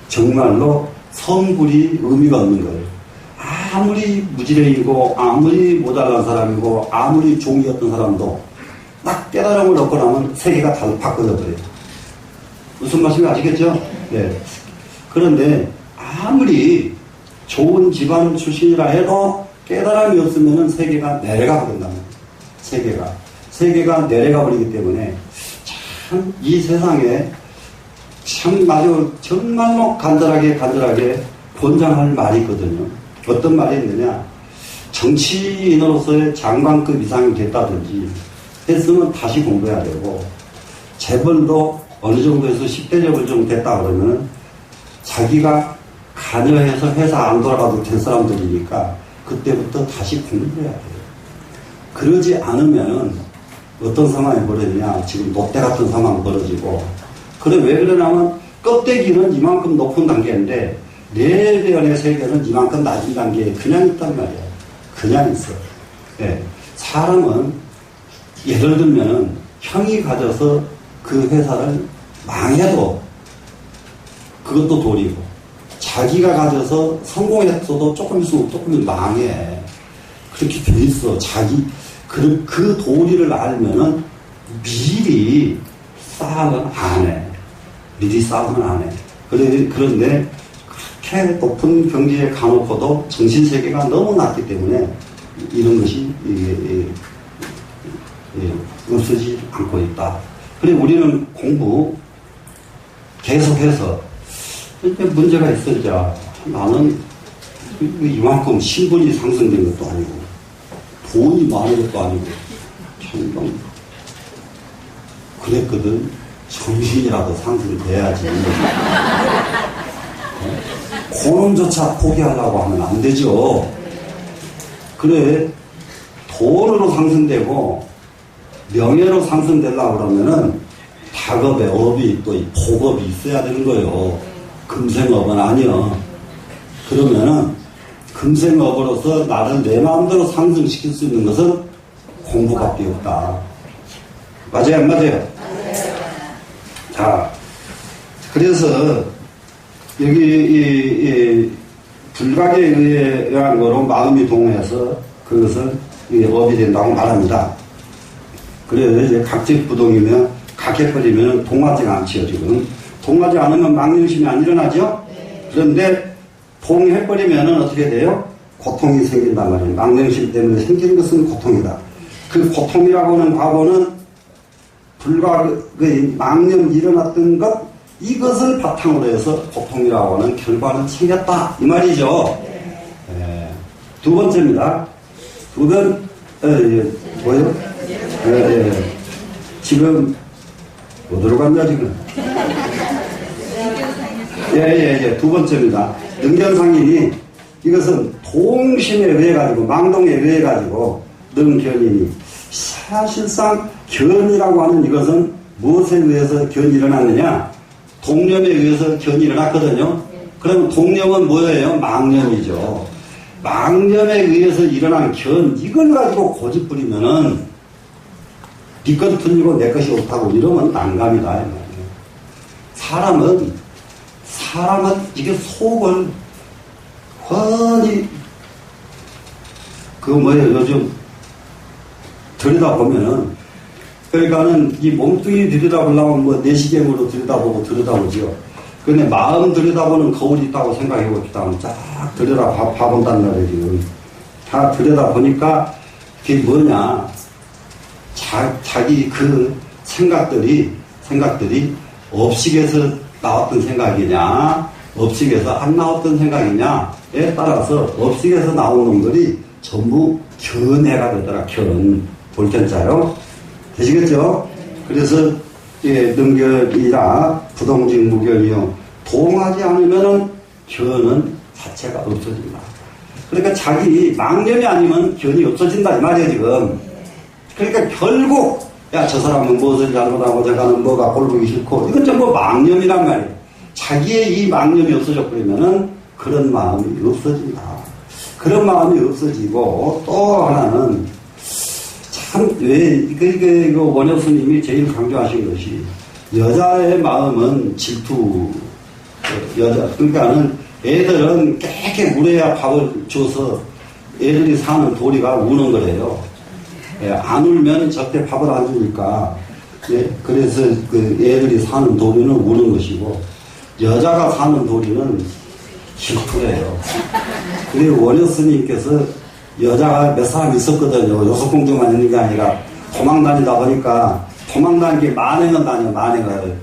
정말로 성불이 의미가 없는 거예요. 아무리 무지랭이고, 아무리 모자란 사람이고, 아무리 종이었던 사람도 딱 깨달음을 얻고 나면 세계가 다 바꿔져 버려요. 무슨 말씀인지 아시겠죠? 네. 그런데 아무리 좋은 집안 출신이라 해도 깨달음이 없으면 세계가 내려가 버린다는 거예요. 세계가 내려가 버리기 때문에 참 이 세상에 참 정말로 간절하게 권장할 말이 있거든요. 어떤 말이 있느냐. 정치인으로서의 장관급 이상이 됐다든지 했으면 다시 공부해야 되고, 재벌도 어느 정도에서 10대 재벌 정도 됐다 그러면 자기가 관여해서 회사 안 돌아가도 된 사람들이니까 그때부터 다시 공부해야 돼요. 그러지 않으면 어떤 상황이 벌어지냐. 지금 롯데 같은 상황이 벌어지고, 그래 왜 그러냐면 껍데기는 이만큼 높은 단계인데 내면의 세계는 이만큼 낮은 단계에 그냥 있단 말이에요. 그냥 있어. 네. 사람은 예를 들면 형이 가져서 그 회사를 망해도 그것도 도리고, 자기가 가져서 성공했어도 조금 있으면 조금 망해. 그렇게 돼 있어. 그 도리를 알면은 미리 싸움은 안 해. 그런데 그렇게 높은 경지에 가놓고도 정신세계가 너무 낮기 때문에 이런 것이 없어지지 않고 있다. 그래 우리는 공부 계속해서 문제가 있었죠. 나는 이만큼 신분이 상승된 것도 아니고 돈이 많은 것도 아니고 참 그랬거든. 정신이라도 상승돼야지. 그놈조차 포기하려고 하면 안 되죠. 그래 돈으로 상승되고 명예로 상승되려고 그러면은 학업의 업이 또 복업이 있어야 되는 거예요. 금생업은 아니요. 그러면은 금생업으로서 나를 내 마음대로 상승시킬 수 있는 것은 공부밖에 없다. 맞아요, 안 맞아요? 자, 그래서 여기 이 불각에 의한 거로 마음이 동해서 그것은 업이 된다고 말합니다. 그래서 이제 각직부동이면 각해버리면 동하지 않지요, 지금. 동하지 않으면 망령심이 안 일어나죠? 그런데 동해버리면 어떻게 돼요? 고통이 생긴단 말이에요. 망령심 때문에 생기는 것은 고통이다. 그 고통이라고 하는 과거는 불각의 망념이 일어났던 것, 이것을 바탕으로 해서 고통이라고 하는 결과는 생겼다. 이 말이죠. 네. 두 번째입니다. 뭐요? 지금, 어디로 갔냐, 지금? 두 번째입니다. 능견상인이 이것은 동심에 의해 가지고, 망동에 의해 가지고, 능견인이 사실상 견이라고 하는 이것은 무엇에 의해서 견이 일어났느냐? 동념에 의해서 견이 일어났거든요. 그러면 동념은 뭐예요? 망념이죠. 망념에 의해서 일어난 견, 이걸 가지고 고집 부리면은 네 것이 틀리고 내 것이 옳다고 이러면 난감이다. 사람은 이게 속을 훤히 요즘 들여다보면은, 그러니까는 이 몸뚱이 들여다보려면 내시경으로 들여다보죠. 근데 마음 들여다보는 거울이 있다고 생각해 봅시다. 쫙 들여다봐본단 말이에요, 지금. 다 들여다보니까 그게 뭐냐. 자기 그 생각들이 업식에서 나왔던 생각이냐, 업식에서 안 나왔던 생각이냐에 따라서 업식에서 나온 놈들이 전부 견해가 되더라. 볼견자요. 되시겠죠? 그래서 능견이라 부동직 무견이요. 동하지 않으면은 견은 자체가 없어진다. 그러니까 자기 망념이 아니면 견이 없어진다 이 말이에요, 지금. 그러니까 결국 저 사람은 무엇을 잘못하고 저가는 뭐가 꼴보기 싫고, 이건 전부 망념이란 말이에요. 자기의 이 망념이 없어져 버리면은 그런 마음이 없어진다. 그런 마음이 없어지고 또 하나는 참 왜 이거 원효 스님이 제일 강조하신 것이 여자의 마음은 질투 여자 그러니까는 애들은 깨끗 물어야 밥을 줘서 애들이 사는 도리가 우는 거래요. 예, 안 울면 절대 밥을 안 주니까 예, 그래서 그 애들이 사는 도리는 우는 것이고 여자가 사는 도리는 질투래요. 그리고 원효 스님께서 여자가 몇 사람 있었거든요. 요속공주만 있는 게 아니라 도망 다니다 보니까 도망 다니는 게 만행은 다녀 만행을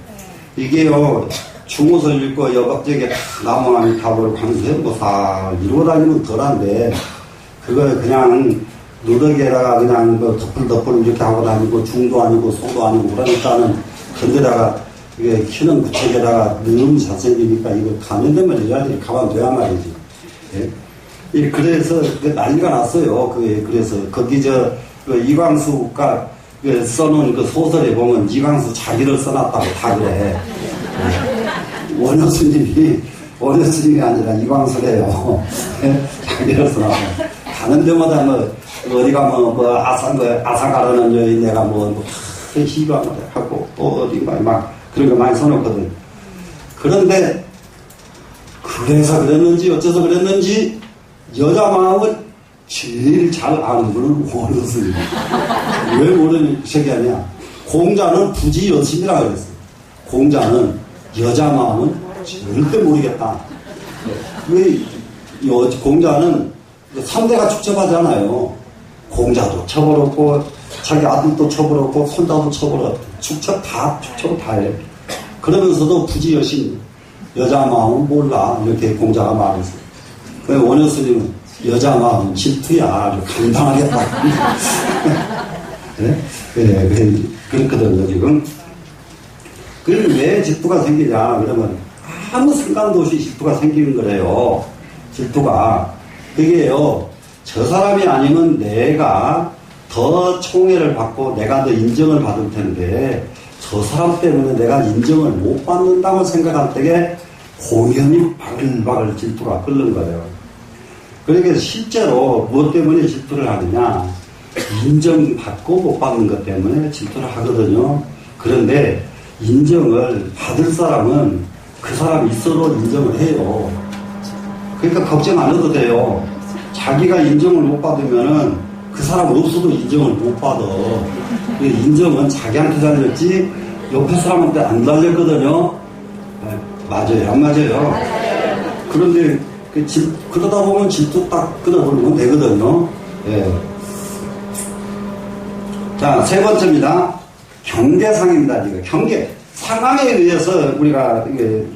이게요 중옷을 입고 여박지게 나무나무 탑을 광수해보사 이러고 다니면 덜한데 그걸 그냥 누더기에다가 그냥 그 덮을덮을 이렇게 하고 다니고 중도 아니고 소도 아니고 그러니까는 근데다가 이게 키는 구책에다가 너무 잘생기니까 이거 가면되면 여자들이 가만둬야 말이지. 예? 그래서 난리가 났어요. 그래서 거기 그 이광수가 써놓은 그 소설에 보면 이광수 자기를 써놨다고 다 그래. 예? 원효 스님이 아니라 이광수래요. 자기를 써놨고 가는 데마다 어디 가면 아사 가라는 여인 내가 희망을 하고 또 어디 막 그런 거 많이 써놓거든. 그런데 그래서 그랬는지 어째서 그랬는지 여자 마음을 제일 잘 아는 분은 원효 스님. 왜 모르는 새끼하냐? 공자는 부지 여심이라 그랬어. 공자는 여자 마음은 절대 모르겠다. 왜 공자는 3대가 축첩하잖아요. 공자도 처벌했고 자기 아들도 처벌했고 손자도 처벌했고 축첩 다 해. 그러면서도 부지 여심 여자 마음은 몰라 이렇게 공자가 말했어요. 원효 스님은 여자 마음은 질투야 아주 감당하겠다. 네? 그래, 그렇거든요 지금. 그래서 왜 질투가 생기냐 그러면 아무 상관도 없이 질투가 생기는 거래요. 질투가 그게요 저 사람이 아니면 내가 더 총애를 받고 내가 더 인정을 받을 텐데 저 사람 때문에 내가 인정을 못 받는다고 생각할 때에 공연히 바글바글 질투가 끓는 거예요. 그러니까 실제로 무엇 때문에 질투를 하느냐 인정받고 못 받는 것 때문에 질투를 하거든요. 그런데 인정을 받을 사람은 그 사람이 있어도 인정을 해요. 그러니까 걱정 안 해도 돼요. 자기가 인정을 못 받으면은 그 사람 없어도 인정을 못 받아. 인정은 자기한테 달렸지 옆에 사람한테 안 달렸거든요. 네, 맞아요, 안 맞아요? 그런데 그러다 보면 질투 딱 끊어버리면 되거든요. 네. 자, 세 번째입니다. 경계상입니다. 이거 경계 상황에 의해서 우리가 이게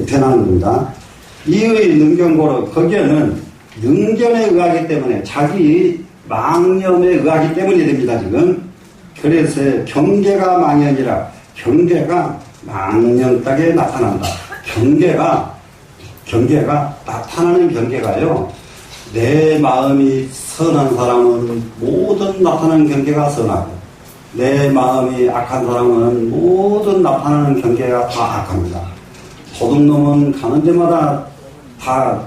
변하는 겁니다. 이의 능견고로 거기에는 능견에 의하기 때문에 자기 망념에 의하기 때문이 됩니다. 지금 그래서 경계가 망연이라 경계가 망년 땅에 나타난다. 경계가 나타나는 경계가요. 내 마음이 선한 사람은 모든 나타나는 경계가 선하고 내 마음이 악한 사람은 모든 나타나는 경계가 다 악합니다. 도둑놈은 가는 데마다 다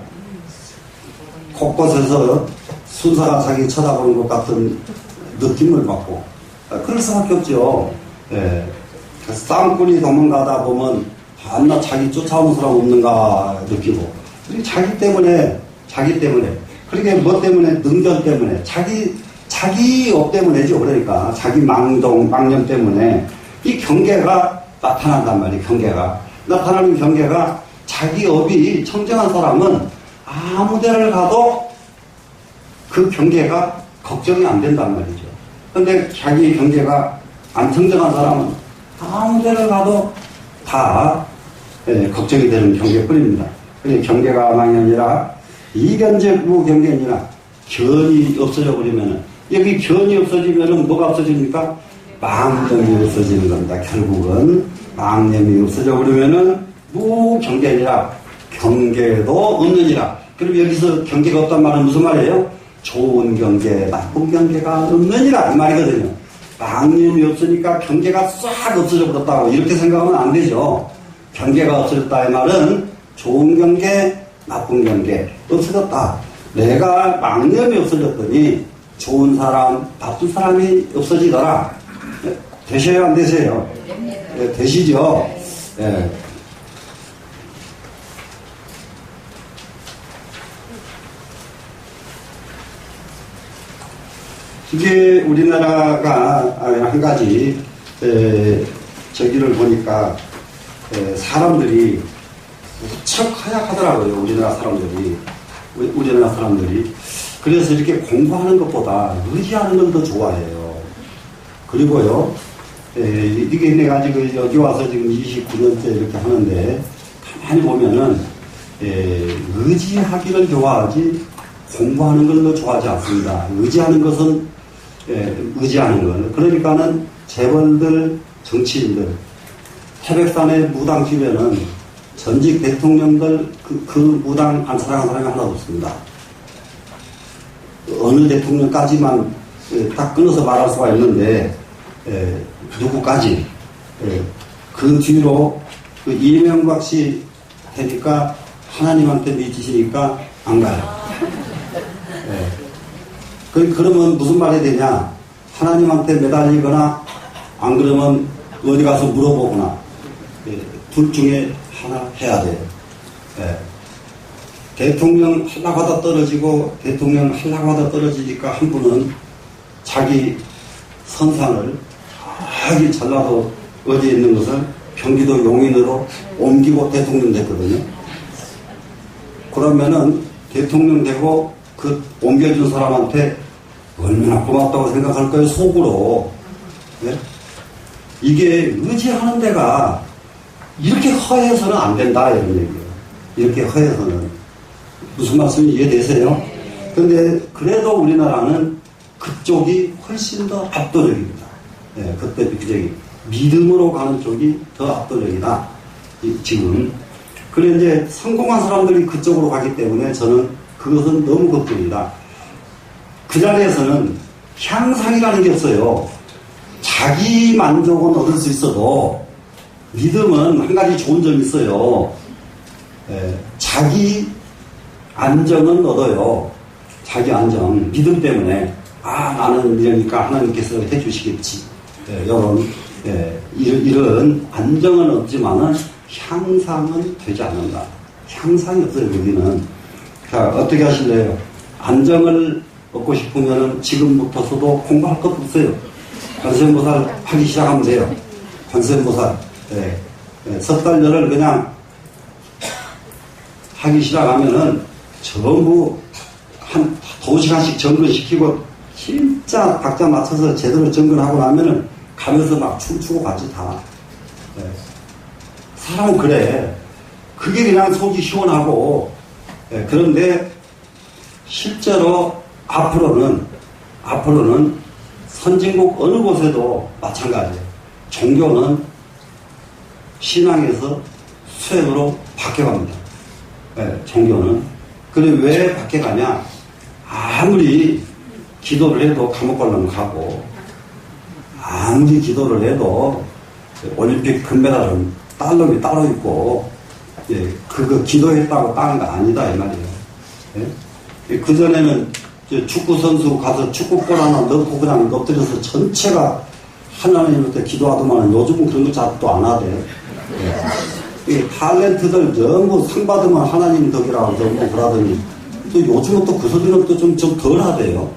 곳곳에서 순사가 자기 쳐다보는 것 같은 느낌을 받고 그럴 수밖에 없죠. 예. 싸움꾼이 도망가다 보면 반나 자기 쫓아오는 사람 없는가 느끼고 자기 때문에 그러게 뭐 때문에 능견 때문에 자기 업 때문에죠. 그러니까 자기 망념 때문에 이 경계가 나타난단 말이에요. 경계가 나타나는 경계가 자기 업이 청정한 사람은 아무 데를 가도 그 경계가 걱정이 안 된단 말이죠. 그런데 자기 경계가 안 청정한 사람은 아무 데를 가도 다 걱정이 되는 경계뿐입니다. 그래서 경계가 망연이라 이견적 무경계니라 견이 없어져 버리면은 여기 견이 없어지면은 뭐가 없어집니까? 망념이 없어지는 겁니다. 결국은 망념이 없어져 버리면은 무경계니라 경계도 없느니라. 그럼 여기서 경계가 없단 말은 무슨 말이에요? 좋은 경계, 나쁜 경계가 없느니라 이 말이거든요. 망념이 없으니까 경계가 싹 없어져 버렸다고 이렇게 생각하면 안 되죠. 경계가 없어졌다 이 말은 좋은 경계, 나쁜 경계 없어졌다. 내가 망념이 없어졌더니 좋은 사람, 나쁜 사람이 없어지더라. 되셔요, 안 되세요? 네, 되시죠? 네. 이게 우리나라가 한 가지 저기를 보니까 사람들이 무척 허약하더라고요. 우리나라 사람들이. 그래서 이렇게 공부하는 것보다 의지하는 걸 더 좋아해요. 그리고요, 이게 내가 지금 여기 와서 지금 29년째 이렇게 하는데, 가만히 보면은, 의지하기를 좋아하지, 공부하는 걸 더 좋아하지 않습니다. 의지하는 것은, 의지하는 걸. 그러니까는 재벌들, 정치인들, 태백산의 무당 집에는 전직 대통령들 그 무당 안 사랑하는 사람이 하나도 없습니다. 어느 대통령까지만 딱 끊어서 말할 수가 있는데 누구까지 그 뒤로 그 이명박 씨 되니까 하나님한테 믿으시니까 안 가요. 그러면 무슨 말이 되냐? 하나님한테 매달리거나 안 그러면 어디 가서 물어보거나 둘 중에 하나 해야 돼요. 대통령 하려고 하다 떨어지고 대통령 하려고 하다 떨어지니까 한 분은 자기 선산을 저기 전라도 어디에 있는 것을 경기도 용인으로 옮기고 대통령 됐거든요. 그러면은 대통령 되고 그 옮겨준 사람한테 얼마나 고맙다고 생각할 거예요, 속으로. 네? 이게 의지하는 데가 이렇게 허해서는 안 된다, 이런 얘기예요. 이렇게 허해서는. 무슨 말씀인지 이해되세요? 근데 그래도 우리나라는 그쪽이 훨씬 더 압도적입니다. 네, 그때 비교적이 믿음으로 가는 쪽이 더 압도적이다. 지금. 그래 이제 성공한 사람들이 그쪽으로 가기 때문에 저는 그것은 너무 걱정이다. 그 자리에서는 향상이라는 게 없어요. 자기 만족은 얻을 수 있어도 믿음은 한 가지 좋은 점이 있어요. 자기 안정은 얻어요. 자기 안정. 믿음 때문에 나는 이러니까 하나님께서 해주시겠지. 이런 안정은 얻지만은 향상은 되지 않는다. 향상이 없어요, 여기는. 자, 어떻게 하실래요? 안정을 얻고 싶으면은 지금부터서도 공부할 것도 없어요. 관세음보살 하기 시작하면 돼요. 관세음보살. 석 달 열흘 그냥 하기 시작하면은 전부 한 2시간씩 점검시키고 진짜 박자 맞춰서 제대로 점검하고 나면은 가면서 막 춤추고 같이 다. 사람은 그래. 그게 그냥 속이 시원하고, 그런데 실제로 앞으로는 선진국 어느 곳에도 마찬가지예요. 종교는 신앙에서 수행으로 바뀌어갑니다. 종교는. 그래 왜 바뀌어가냐? 아무리 기도를 해도 감옥 가려면 가고, 아무리 기도를 해도 올림픽 금메달은 딸 놈이 따로 있고, 그거 기도했다고 따는 거 아니다 이 말이에요. 그전에는 축구 선수 가서 축구볼 하나 넣고 그냥 엎드려서 전체가 하나님한테 기도하더만 요즘은 그런 거 잘도 안 하대. 이 탤런트들 전부 상 받으면 하나님 덕이라고 전부 그러더니 또 요즘은 또 그 소리는 또 좀 덜 하대요.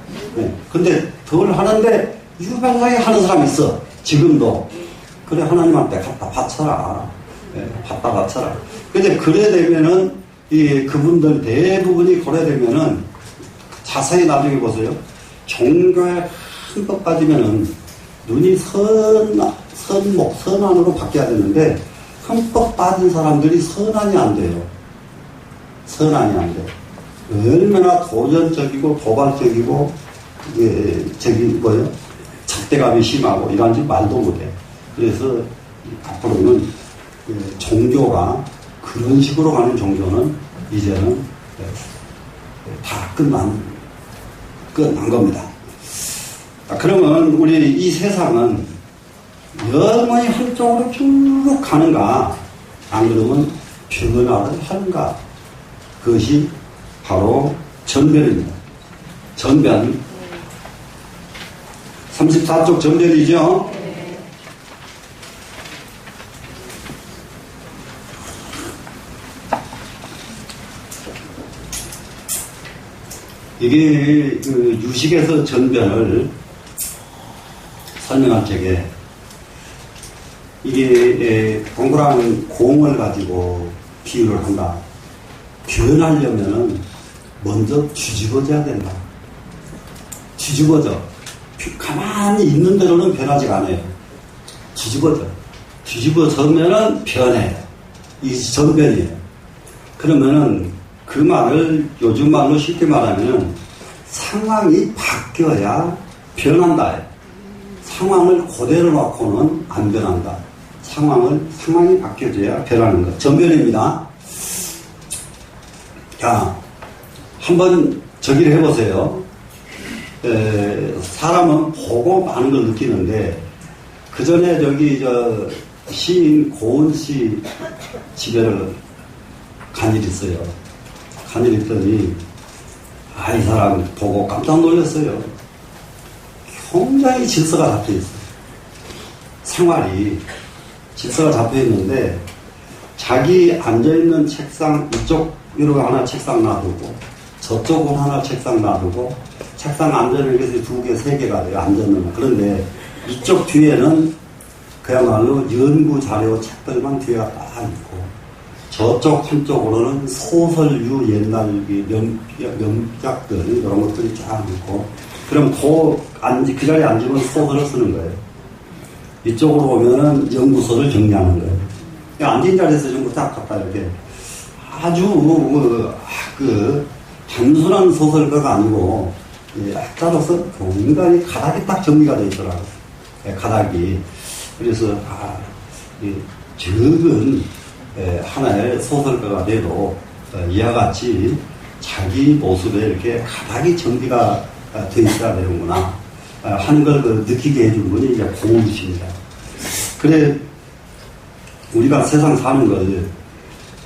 근데 덜 하는데 유별나게 하는 사람이 있어. 지금도. 그래 하나님한테 갖다 바쳐라. 갖다 바쳐라. 근데 그래 되면은 그분들 대부분이 그래 되면은 자세히 나중에 보세요. 종교에 한껏 빠지면은 눈이 선안으로 바뀌어야 되는데 한껏 빠진 사람들이 선안이 안 돼요. 선안이 안 돼요. 얼마나 도전적이고 도발적이고 적대감이 심하고 이런지 말도 못해. 그래서 앞으로는 종교가 그런 식으로 가는 종교는 이제는 다 끝난 겁니다. 그러면 우리 이 세상은 영원히 한쪽으로 쭉 가는가, 안 그러면 변화를 하는가, 그것이 바로 전변입니다. 전변. 34쪽 전변이죠. 이게 그 유식에서 전변을 설명할 적에 이게 동그란 공을 가지고 비유를 한다. 변하려면은 먼저 뒤집어져야 된다. 뒤집어져. 가만히 있는 대로는 변하지가 않아요. 뒤집어져. 뒤집어져면은 변해. 이 전변이에요. 그러면은 그 말을 요즘 말로 쉽게 말하면 상황이 바뀌어야 변한다. 상황을 그대로 놓고는 안 변한다. 상황이 바뀌어져야 변하는 것. 전변입니다. 자, 한번 저기를 해보세요. 사람은 보고 많은 걸 느끼는데, 그 전에 저기 시인 고은 씨 집에를 간 일이 있어요. 간 일이 있더니, 이 사람 보고 깜짝 놀랐어요. 굉장히 질서가 잡혀 있어요. 생활이 질서가 잡혀 있는데, 자기 앉아있는 책상 이쪽으로 하나 책상 놔두고, 저쪽으로 하나 책상 놔두고, 책상 앉아있는 게 2개, 3개가 돼요. 앉아있는. 그런데 이쪽 뒤에는 그야말로 연구 자료 책들만 뒤에가 딱 있고, 저쪽 한쪽으로는 소설류 옛날 명작들, 이런 것들이 쫙 있고, 그럼 그 자리에 앉으면 소설을 쓰는 거예요. 이쪽으로 오면은 연구소를 정리하는 거예요. 앉은 자리에서 전부 딱 갖다 이렇게 아주 단순한 소설가가 아니고 약자로서 굉장히 가닥이 딱 정리가 되어 있더라고요. 가닥이. 그래서 적은 하나의 소설가가 돼도 이와 같이 자기 모습에 이렇게 가닥이 정리가 되어 있어야 되는구나 하는 걸 느끼게 해준 분이 이제 고은씨입니다. 그래 우리가 세상 사는 걸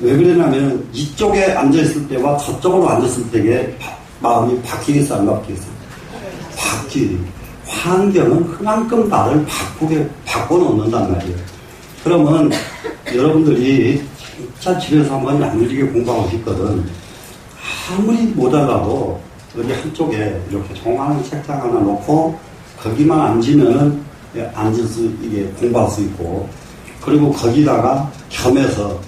왜 그러냐면 이쪽에 앉아있을 때와 저쪽으로 앉았을 때의 마음이 바뀌겠어 안 바뀌겠어? 환경은 그만큼 나를 바꿔놓는단 말이에요. 그러면 여러분들이 진짜 집에서 한번 야무지게 공부하고 싶거든. 아무리 모자라도 여기 한쪽에 이렇게 조그마한 책장 하나 놓고 거기만 앉으면은 이게 공부할 수 있고, 그리고 거기다가 겸해서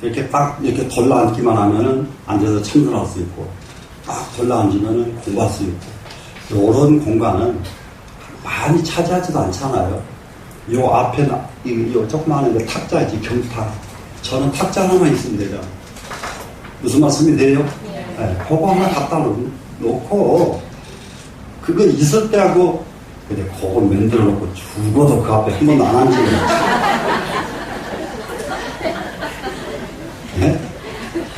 이렇게 딱 이렇게 돌려앉기만 하면은 앉아서 참선할 수 있고, 딱 돌려앉으면은 공부할 수 있고, 이런 공간은 많이 차지하지도 않잖아요. 요 앞에 요 조그마한 게 탁자이지, 경탁. 저는 탁자 하나만 있으면 되죠. 무슨 말씀이 돼요? 네, 그거 하나 갖다 놓고, 그거 있을 때 하고, 근데 그거 만들어 놓고 죽어도 그 앞에 한 번도 안 앉으면. 네?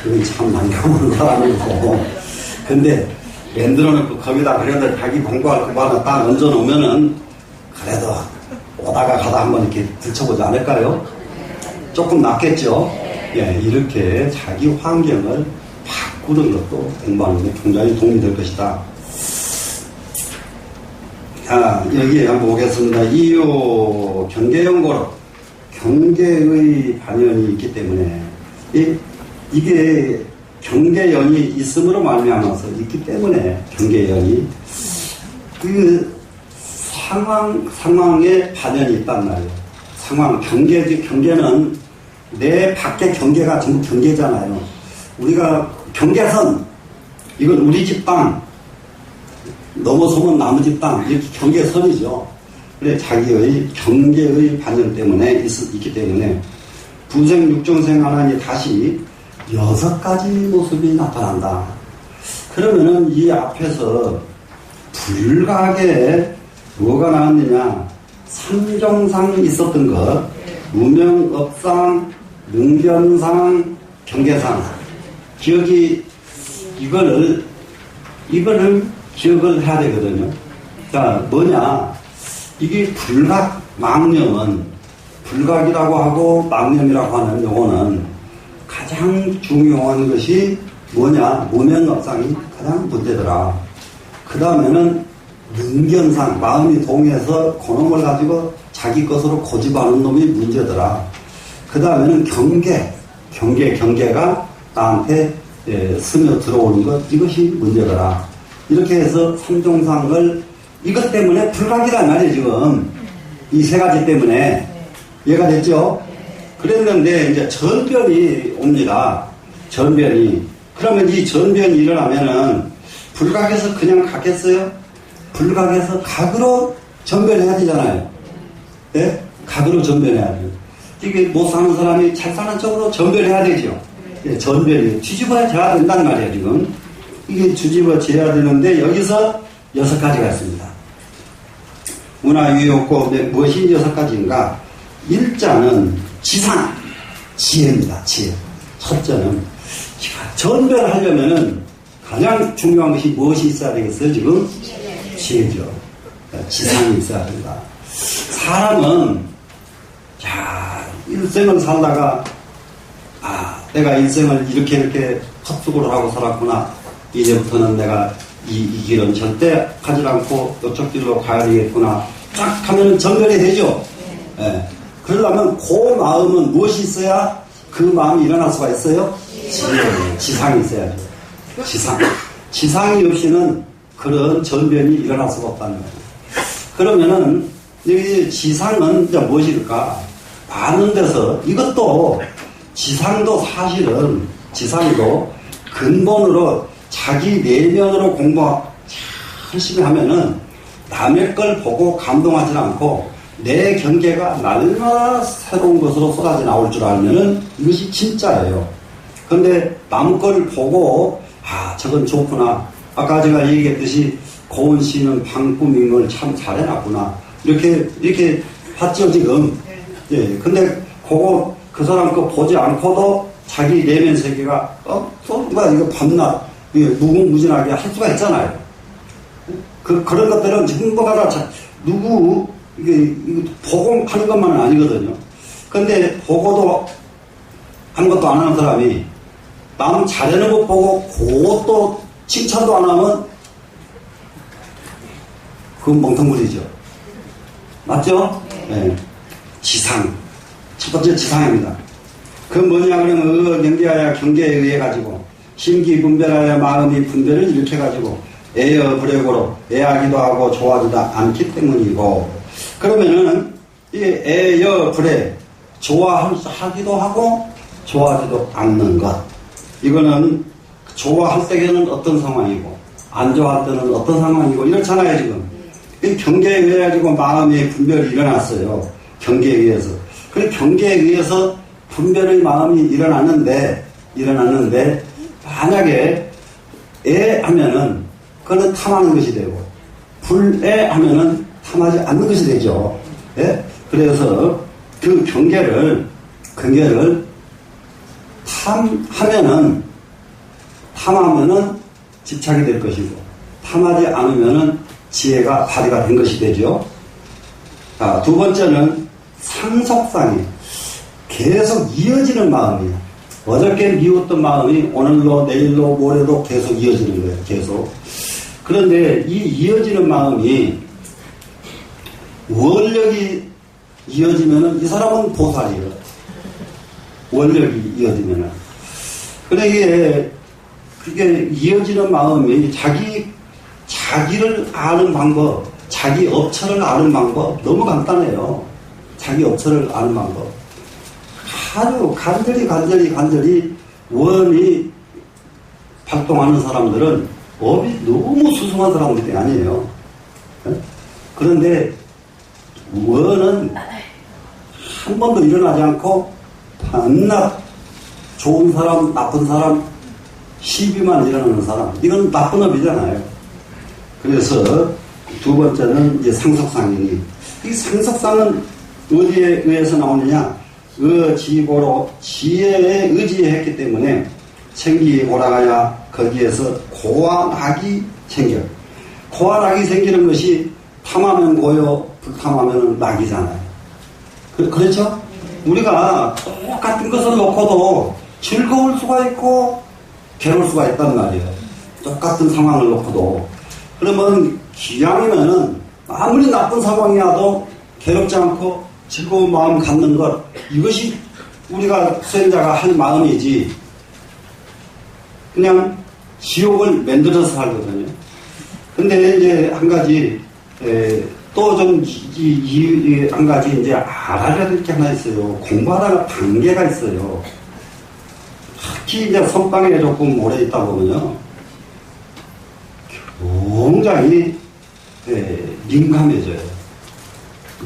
그건 참 난감한 거라면서. 근데 만들어 놓고 거기다 그래도 자기 공부할 거 하나 딱 얹어 놓으면은 그래도 오다가 가다 한번 이렇게 들춰보지 않을까요? 조금 낫겠죠? 예, 이렇게 자기 환경을 바꾸는 것도 공부하는 데 굉장히 도움이 될 것이다. 자, 여기에 한번 보겠습니다. 이유 경계연고로 경계의 반연이 있기 때문에 이게 경계연이 있음으로 말미암아서 있기 때문에 경계연이 그 상황에 반연이 있단 말이에요. 경계는 내 밖의 경계가 전부 경계잖아요. 우리가 경계선, 이건 우리 집 땅, 넘어서면 남의 집 땅, 이렇게 경계선이죠. 그래, 자기의 경계의 반연 때문에 있기 때문에 부생 육정생 하나니 다시 6가지 모습이 나타난다. 그러면은 이 앞에서 불가하게 뭐가 나왔느냐? 삼정상 있었던 것, 무명업상, 능견상, 경계상. 이거를 기억을 해야 되거든요. 자, 뭐냐? 이게 불각, 망념은, 불각이라고 하고 망념이라고 하는 요거는 가장 중요한 것이 뭐냐? 무명업상이 가장 문제더라. 그 다음에는 능견상, 마음이 동해서 그놈을 가지고 자기 것으로 고집하는 놈이 문제더라. 그 다음에는 경계가 나한테 스며 들어오는 것, 이것이 문제더라. 이렇게 해서 삼종상을 이것 때문에 불각이란 말이에요, 지금. 이 세 가지 때문에. 이해가 됐죠? 그랬는데, 이제 전변이 옵니다. 전변이. 그러면 이 전변이 일어나면은, 불각에서 그냥 가겠어요? 불각에서 각으로 전변해야 되잖아요. 네? 각으로 전변해야 돼요. 이게 못 사는 사람이 잘 사는 쪽으로 전변해야 되죠. 예, 전변이. 뒤집어져야 된다는 말이에요, 지금. 이게 뒤집어져야 되는데, 여기서 6가지가 있습니다. 문화유효고, 무엇이 6가지인가? 일자는 지상, 지혜입니다, 지혜. 첫째는, 전변을 하려면은 가장 중요한 것이 무엇이 있어야 되겠어요, 지금? 지혜죠. 지상이 있어야 된다. 사람은, 일생을 살다가, 내가 일생을 이렇게 헛수고를 하고 살았구나. 이제부터는 내가 이 길은 절대 가지 않고 이쪽 길로 가야 되겠구나. 쫙 하면 전변이 되죠. 예. 그러려면 그 마음은 무엇이 있어야 그 마음이 일어날 수가 있어요? 지상이 있어야죠. 지상이 없이는 그런 전변이 일어날 수가 없다는 거예요. 그러면은 이 지상은 이제 무엇일까? 많은 데서 이것도 지상도 사실은 지상도 근본으로 자기 내면으로 공부 열심히 하면은 남의 걸 보고 감동하지 않고 내 경계가 날마다 새로운 것으로 쏟아져 나올 줄 알면은 이것이 진짜예요. 근데 남 걸 보고 저건 좋구나. 아까 제가 얘기했듯이 고은 씨는 방꾸민 걸 참 잘해놨구나. 이렇게 봤죠 지금. 예. 근데 그 사람 거 보지 않고도 자기 내면 세계가 또 누가 이거 밤낮 무궁무진하게 할 수가 있잖아요. 그런 것들은 전부가 다 이게 보고 하는 것만은 아니거든요. 근데 보고도 아무것도 안 하는 사람이 남 잘하는 것 보고 그것도 칭찬도 안 하면 그건 멍텅구리죠. 맞죠? 네. 지상. 첫 번째 지상입니다. 그 뭐냐 그러면 경계하여 경계에 의해 가지고 심기분별하여 마음이 분별을 일으켜가지고 애여 불애고로 애하기도 하고 좋아하지도 않기 때문이고, 그러면은 이 애여 불애 좋아하기도 하고 좋아하지도 않는 것, 이거는 좋아할 때에는 어떤 상황이고 안 좋아할 때는 어떤 상황이고 이렇잖아요. 지금 이 경계에 의해 가지고 마음의 분별이 일어났어요. 경계에 의해서. 그 경계에 의해서 분별의 마음이 일어났는데 만약에 애하면은 그거는 탐하는 것이 되고, 불애하면은 탐하지 않는 것이 되죠. 예? 그래서 그 경계를 탐하면은 집착이 될 것이고, 탐하지 않으면은 지혜가 발휘가 된 것이 되죠. 두 번째는 상속상이 계속 이어지는 마음이에요. 어저께 미웠던 마음이 오늘로 내일로 모레도 계속 이어지는 거예요. 계속. 그런데 이 이어지는 마음이 원력이 이어지면은 이 사람은 보살이에요. 원력이 이어지면은. 그러니까 그게 이어지는 마음이 자기를 아는 방법, 자기 업처를 아는 방법 너무 간단해요. 자기 업처를 아는 방법. 아주 간절히 원이 발동하는 사람들은 업이 너무 수승한 사람들이 아니에요. 그런데 원은 한 번도 일어나지 않고 밤낮 좋은 사람, 나쁜 사람, 시비만 일어나는 사람, 이건 나쁜 업이잖아요. 그래서 두 번째는 이제 상속상이니, 이 상속상은 어디에 의해서 나오느냐? 지고로 지혜에 의지했기 때문에 생기 오라가야 거기에서 고와 낙이 생겨. 고와 낙이 생기는 것이 탐하면 고요, 불탐하면 낙이잖아요. 그렇죠? 우리가 똑같은 것을 놓고도 즐거울 수가 있고 괴로울 수가 있단 말이에요. 똑같은 상황을 놓고도. 그러면 기왕이면은 아무리 나쁜 상황이라도 괴롭지 않고 즐거운 마음 갖는 것, 이것이 우리가 수행자가 할 마음이지, 그냥 지옥을 만들어서 살거든요. 근데 이제 한 가지, 또 좀, 한 가지 이제 알아야 될 게 하나 있어요. 공부하다가 단계가 있어요. 특히 이제 선방에 조금 오래 있다 보면요. 굉장히, 민감해져요.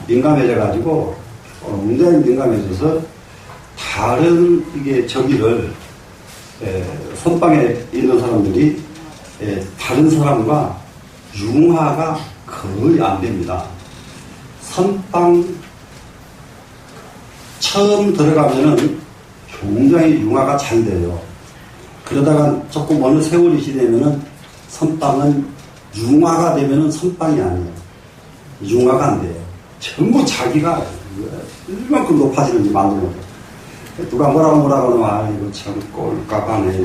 민감해져가지고, 굉장히 민감해져서, 다른, 이게 저기를, 선방에 있는 사람들이, 다른 사람과 융화가 거의 안 됩니다. 선방 처음 들어가면은 굉장히 융화가 잘 돼요. 그러다가 조금 어느 세월이 지나면은 선방은 융화가 되면은 선방이 아니에요. 융화가 안 돼요. 전부 자기가 얼만큼 높아지는지 만드는 거예요. 누가 뭐라고 하면, 이거 참 꼴값하네.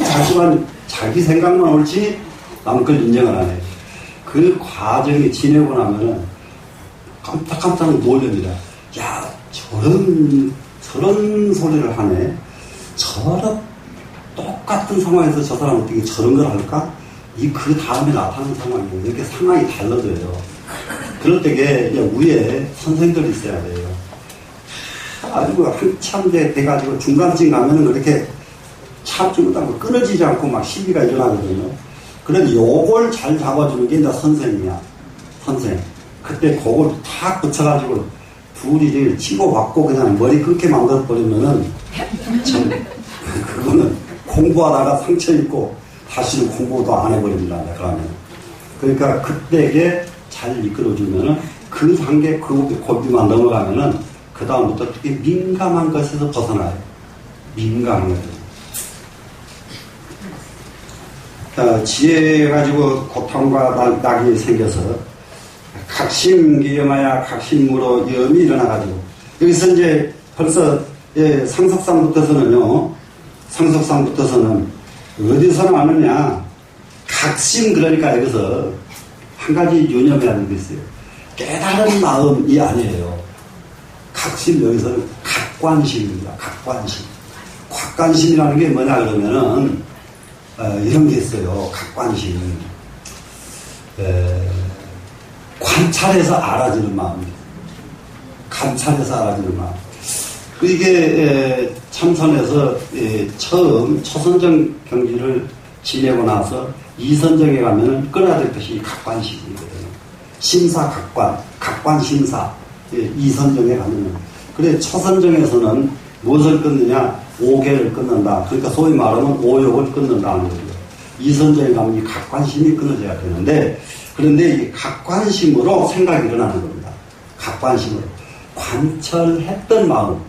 자기만, 자기 생각만 옳지 남 걸 인정을 안 해. 그 과정이 지내고 나면은 깜짝깜짝 놀랍니다. 야, 저런 소리를 하네. 저런 똑같은 상황에서 저 사람 어떻게 저런 걸 할까? 그 다음에 나타나는 상황이고, 이렇게 상황이 달라져요. 그럴 때에 위에 선생들이 있어야 돼요. 아주 한참 돼가지고 중간쯤 가면은 그렇게 참지 못하고 끊어지지 않고 막 시비가 일어나거든요. 그런데 요걸 잘 잡아주는 게 이제 선생이야. 선생. 그때 그걸 탁 붙여가지고 둘이 치고받고 그냥 머리 끊게 만들어버리면은 참, 그거는 공부하다가 상처 입고 다시는 공부도 안 해버립니다. 그러면. 그러니까 그때에 잘 이끌어주면은 그 단계, 그 고비만 넘어가면은 그 다음부터 특히 민감한 것에서 벗어나요. 민감한 거예요. 지혜가지고 고통과 낙이 생겨서 각심기염하야 각심으로 염이 일어나가지고 여기서 이제 벌써 상속상부터서는요. 상속상부터서는 어디서 나느냐 각심 그러니까 여기서 한 가지 유념해야 게 있어요. 깨달은 마음이 아니에요. 각심 여기서는 각관심입니다. 각관심. 각관심이라는 게 뭐냐 그러면은 이런 게 있어요. 각관심. 관찰해서 알아지는 마음입니다. 관찰해서 알아지는 마음. 이게 참선에서 처음 초선정 경지를 지내고 나서 이선정에 가면은 끊어야 될 것이 각관심이거든요. 심사 각관, 각관심사. 이선정에 가면은. 그래 초선정에서는 무엇을 끊느냐? 오계를 끊는다. 그러니까 소위 말하면 오욕을 끊는다는 거죠. 이선정에 가면 이 각관심이 끊어져야 되는데, 그런데 이 각관심으로 생각이 일어나는 겁니다. 각관심으로. 관철했던 마음.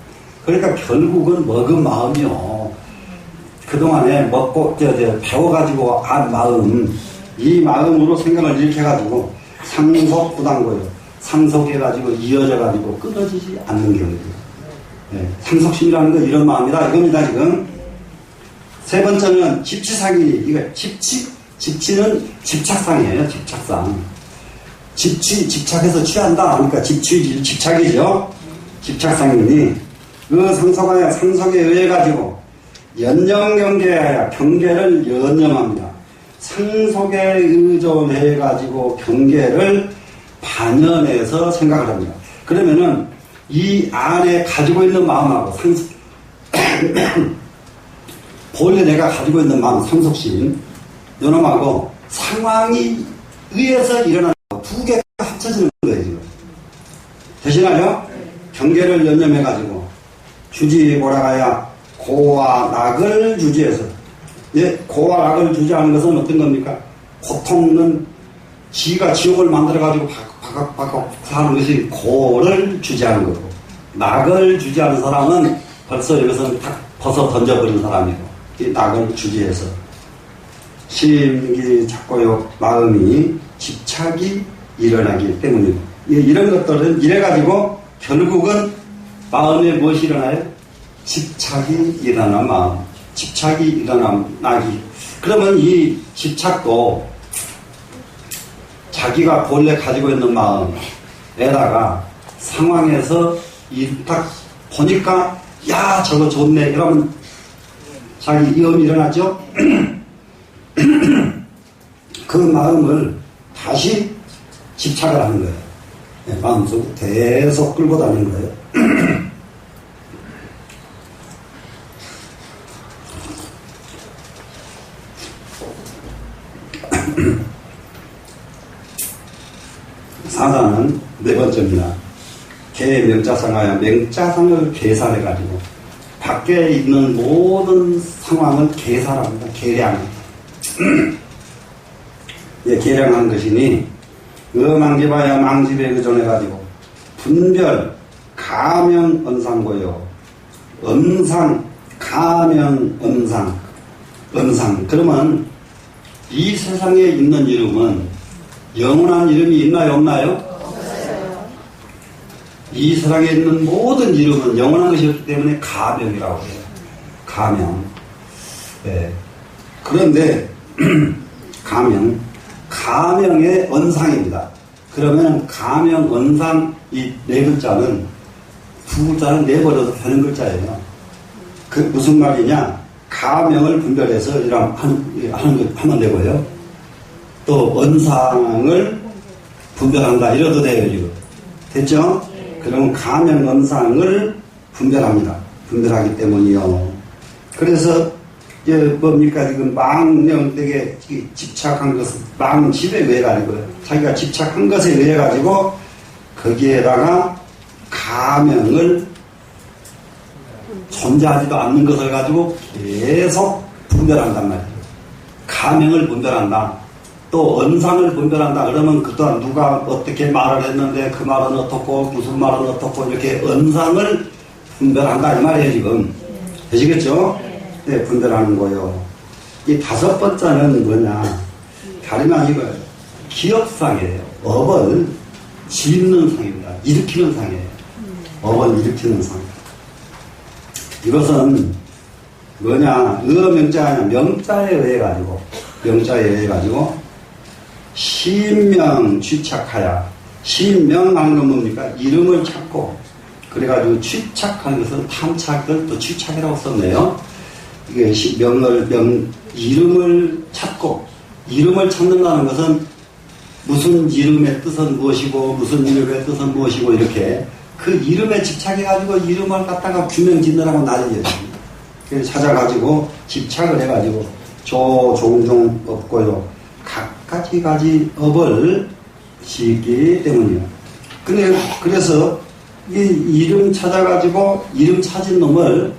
그러니까 결국은 먹은 마음이요. 그동안에 먹고, 배워가지고 안 마음, 이 마음으로 생각을 일으켜가지고 상속부당고요. 상속해가지고 이어져가지고 끊어지지 않는 경우입니다. 상속심이라는 건 이런 마음이다. 이겁니다, 지금. 세 번째는 집치상이, 이거 집치는 집착상이에요, 집착상. 집착해서 취한다. 그러니까 집착이죠. 집착상이니, 그 상속에 의해가지고, 연념경계하여 경계를 연념합니다. 상속에 의존해가지고 경계를 반연해서 생각을 합니다. 그러면은, 이 안에 가지고 있는 마음하고 본래 내가 가지고 있는 마음, 상속심, 요놈하고 상황이 의해서 일어나는 두 개가 합쳐지는 거예요, 지금. 되시나요? 경계를 연념해가지고, 주지보라가야 고와 낙을 주지해서, 고와 낙을 주지하는 것은 어떤 겁니까? 고통은 지가 지옥을 만들어가지고 바깥 사는 것이 고를 주지하는 거고, 낙을 주지하는 사람은 벌써 여기서는 탁 벗어 던져버린 사람이고, 이 낙을 주지해서 심기 작고요 마음이 집착이 일어나기 때문이고, 이런 것들은 이래가지고 결국은 마음에 무엇이 일어나요? 집착이 일어나는 마음. 집착이 일어나기. 그러면 이 집착도 자기가 본래 가지고 있는 마음에다가 상황에서 딱 보니까 야 저거 좋네 이러면 자기 위험이 일어나죠. 그 마음을 다시 집착을 하는 거예요. 네, 마음속으로 계속 끌고 다니는 거예요. 사자는 네 번째입니다. 개의 명자상하여 명자상을 계산해가지고 밖에 있는 모든 상황을 계산합니다. 계량. 예, 계량한 것이니 망집하여 망집에 의존해가지고 분별, 가명, 언상고요. 언상, 가명, 언상. 그러면 이 세상에 있는 이름은 영원한 이름이 있나요, 없나요? 없어요. 이 세상에 있는 모든 이름은 영원한 것이었기 때문에 가명이라고 해요. 가명. 네. 그런데 가명의 언상입니다. 그러면 가명, 언상 이 네 글자는 두 글자는 내버려도 되는 글자예요. 그 무슨 말이냐? 가명을 분별해서 하면 되고요. 또 언상을 분별한다 이래도 돼요 지금. 됐죠? 그러면 가명, 언상을 분별합니다. 분별하기 때문이요. 그래서 이제 뭡니까 지금 망령되게 집착한 것은 망집에 의해 가지고 자기가 집착한 것에 의해 가지고 거기에다가 가명을 존재하지도 않는 것을 가지고 계속 분별한단 말이에요. 가명을 분별한다. 또 언상을 분별한다. 그러면 그동안 누가 어떻게 말을 했는데 그 말은 어떻고 무슨 말은 어떻고 이렇게 언상을 분별한다 이 말이에요 지금. 되시겠죠? 네, 분별하는 거요. 이 다섯 번째는 뭐냐? 다름이 아니고 기억상이에요. 업을 짓는 상입니다. 일으키는 상이에요. 업을 일으키는 상. 이것은 뭐냐? 명자냐? 명자에 의해 가지고 신명 취착하야. 신명하는 건 뭡니까? 이름을 찾고 그래가지고 취착하는 것은 탐착을 또 취착이라고 썼네요. 이게 이름을 찾고 이름을 찾는다는 것은 무슨 이름의 뜻은 무엇이고 무슨 이름의 뜻은 무엇이고 이렇게 그 이름에 집착해가지고 이름을 갖다가 규명 짓느라고 난리예요. 그래서 찾아가지고 집착을 해가지고 종종 없고요. 가지 업을 짓기 때문이에요. 그래서 이 이름 찾아가지고 이름 찾은 놈을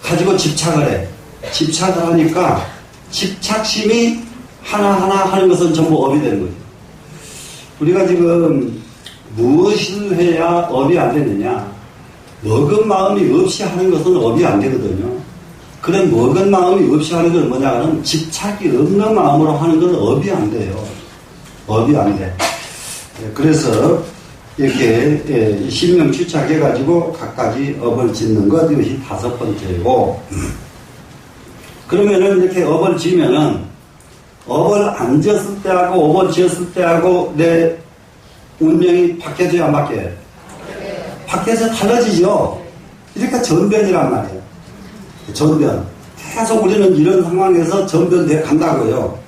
가지고 집착을 해. 집착을 하니까 집착심이 하나하나 하는 것은 전부 업이 되는 거죠. 우리가 지금 무엇을 해야 업이 안 되느냐? 먹은 마음이 없이 하는 것은 업이 안 되거든요. 그런 먹은 마음이 없이 하는 건 뭐냐 하면 집착이 없는 마음으로 하는 건 업이 안 돼요. 업이 안 돼. 그래서 이렇게 신명 취착해가지고 각가지 업을 짓는 것 이것이 다섯 번째고 그러면은 이렇게 업을 지면은 업을 안 지었을 때하고 업을 지었을 때하고 내 운명이 바뀌어져야 안 바뀌어요? 바뀌어서 달라지죠. 이러니까 전변이란 말이에요. 전변. 계속 우리는 이런 상황에서 전변돼 간다고요.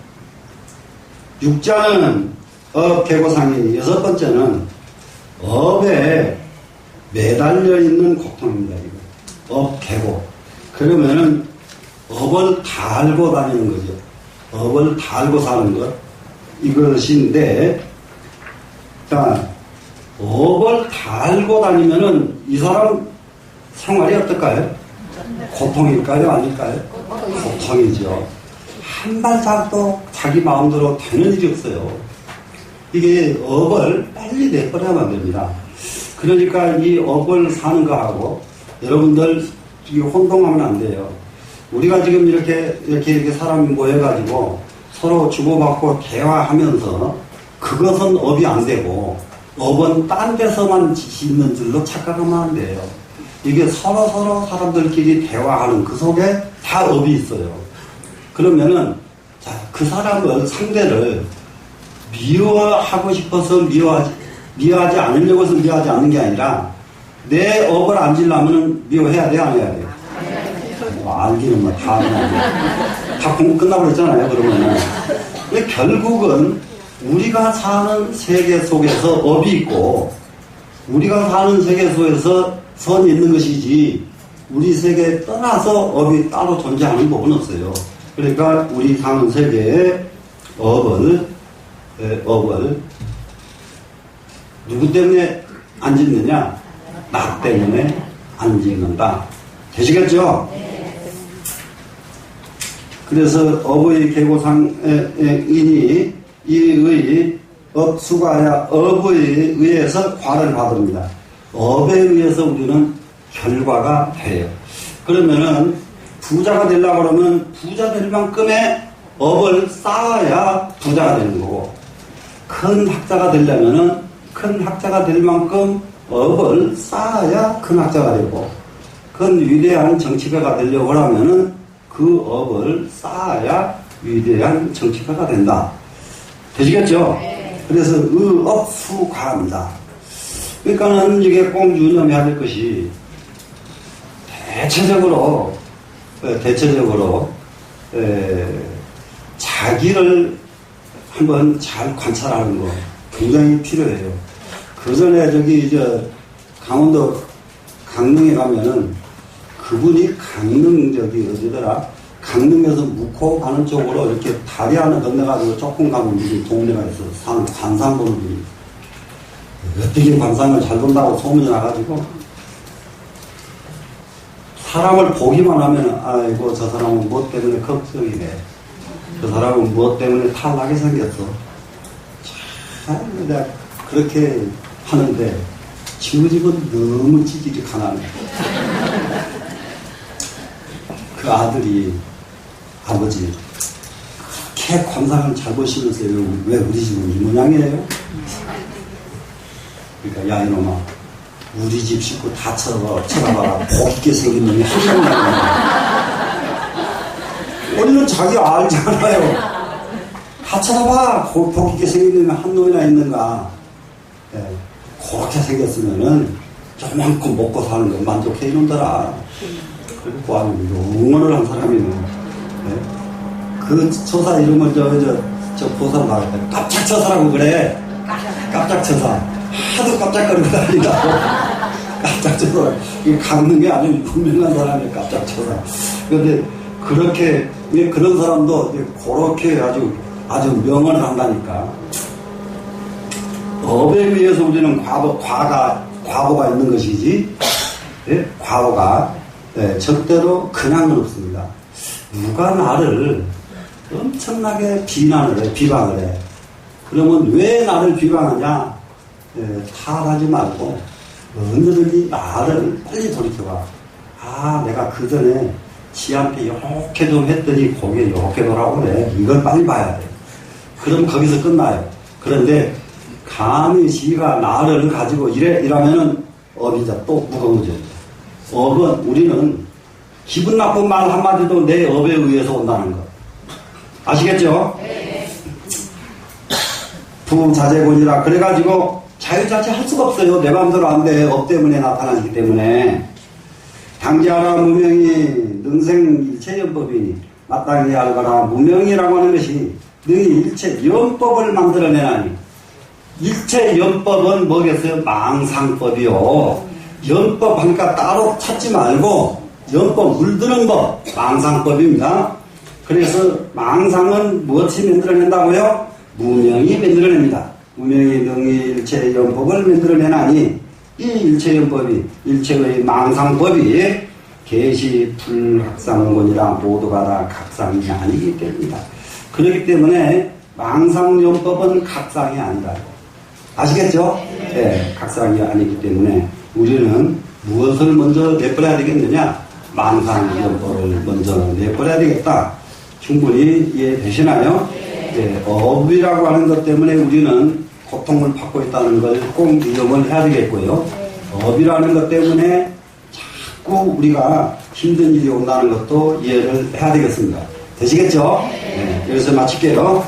육자는 업, 개고상이 여섯 번째는 업에 매달려 있는 고통입니다. 이거. 업, 개고. 그러면은 업을 달고 다니는 거죠. 업을 달고 사는 것. 이것인데, 자, 업을 달고 다니면은 이 사람 생활이 어떨까요? 고통일까요? 아닐까요? 고통이죠. 한 발짝도 자기 마음대로 되는 일이 없어요. 이게 업을 빨리 내버려야만 됩니다. 그러니까 이 업을 사는 거하고 여러분들 혼동하면 안 돼요. 우리가 지금 이렇게 사람이 모여가지고 서로 주고받고 대화하면서 그것은 업이 안 되고 업은 딴 데서만 있는 줄로 착각하면 안 돼요. 이게 서로 사람들끼리 대화하는 그 속에 다 업이 있어요. 그러면은, 자, 그 사람을, 상대를 미워하고 싶어서 미워하지 않으려고 해서 미워하지 않는 게 아니라, 내 업을 안 지려면 미워해야 돼, 안 해야 돼? 알기는 뭐 다 공부 끝나고 그랬잖아요, 그러면은. 근데 결국은 우리가 사는 세계 속에서 업이 있고, 우리가 사는 세계 속에서 선이 있는 것이지, 우리 세계에 떠나서 업이 따로 존재하는 법은 없어요. 그러니까 우리 사는 세계에 업을 누구 때문에 안 짓느냐? 나 때문에 안 짓는다. 되시겠죠? 그래서 업의 계고상인이 이의 업수가야 업에 의해서 과를 받습니다. 업에 의해서 우리는 결과가 돼요. 그러면은 부자가 되려고 그러면 부자 될 만큼의 업을 쌓아야 부자가 되는 거고, 큰 학자가 되려면은 큰 학자가 될 만큼 업을 쌓아야 큰 학자가 되고, 큰 위대한 정치가가 되려고 하면은 그 업을 쌓아야 위대한 정치가가 된다. 되시겠죠? 그래서 의업수과입니다. 그러니까는 이게 꼭 유념해야 될 것이 대체적으로 자기를 한번 잘 관찰하는 거 굉장히 필요해요. 그 전에 강원도 강릉에 가면은 그분이 어디더라? 강릉에서 묵호 가는 쪽으로 이렇게 다리 하나 건너가지고 조금 가면 무슨 동네가 있어. 관상 보는 분이. 어떻게 관상을 잘 본다고 소문이 나가지고, 사람을 보기만 하면, 아이고, 저 사람은 무엇 때문에 걱정이네. 저 사람은 무엇 때문에 탈나게 생겼어. 참, 내가 그렇게 하는데, 지금 너무 찌질이 가난해. 그 아들이, 아버지, 그렇게 관상을 잘 보시면서 왜 우리 집은 이 모양이에요? 그러니까, 야, 이놈아, 우리 집 식구 다 쳐다봐라. 복 있게 생긴 놈이 한 명이 아니야. 우리는 자기 알잖아요. 다 쳐다봐. 복 있게 생긴 놈이 한 놈이나 있는가. 예, 그렇게 생겼으면은 조만큼 먹고 사는 거 만족해, 이놈들아. 그리고 응원을 한 사람이네. 예? 그 처사 이름은 저 보살 말할 때 깜짝 처사라고 그래. 깜짝 처사. 하도 깜짝거리고 다닌다고. 깜짝 처사. 이게 강릉이 아주 유명한 사람이 깜짝 처사. 그런데 그렇게, 그런 사람도 그렇게 아주 명언을 한다니까. 업에 의해서 우리는 과거가 있는 것이지, 예? 과거가, 예, 절대로 그냥은 없습니다. 누가 나를 엄청나게 비방을 해. 그러면 왜 나를 비방하냐? 예, 탓하지 말고, 언제든지 나를 빨리 돌이켜봐. 내가 그 전에 지한테 이렇게 좀 했더니 거기에 이렇게 돌아오네. 이걸 빨리 봐야 돼. 그럼 거기서 끝나요. 그런데, 감히 지가 나를 가지고 이러면은 업이 또 무거워져요. 업은 우리는 기분 나쁜 말 한마디도 내 업에 의해서 온다는 거. 아시겠죠? 네. 부자재곤이라 그래가지고 자유자재 할 수가 없어요. 내 마음대로 안 돼. 업 때문에 나타나기 때문에. 당지하라 무명이 능생일체연법이니 마땅히 알거라. 무명이라고 하는 것이 능히 일체 연법을 만들어내나니, 일체 연법은 뭐겠어요? 망상법이요. 연법 하니까 따로 찾지 말고 연법 물드는 법, 망상법입니다. 그래서 망상은 무엇이 만들어낸다고요? 무명이 만들어냅니다. 무명이 능히 일체 연법을 만들어내나니, 이 일체 연법이, 일체의 망상법이 계시 불학상원이라 모두가 다 각상이 아니기 때문이다. 그렇기 때문에 망상연법은 각상이 아니라. 아시겠죠? 네, 각상이 아니기 때문에 우리는 무엇을 먼저 내버려야 되겠느냐? 망상연법을 먼저 내버려야 되겠다. 충분히 이해되시나요? 네, 업이라고 하는 것 때문에 우리는 고통을 받고 있다는 걸 꼭 이용을 해야 되겠고요. 업이라는 것 때문에 자꾸 우리가 힘든 일이 온다는 것도 이해를 해야 되겠습니다. 되시겠죠? 네, 여기서 마칠게요.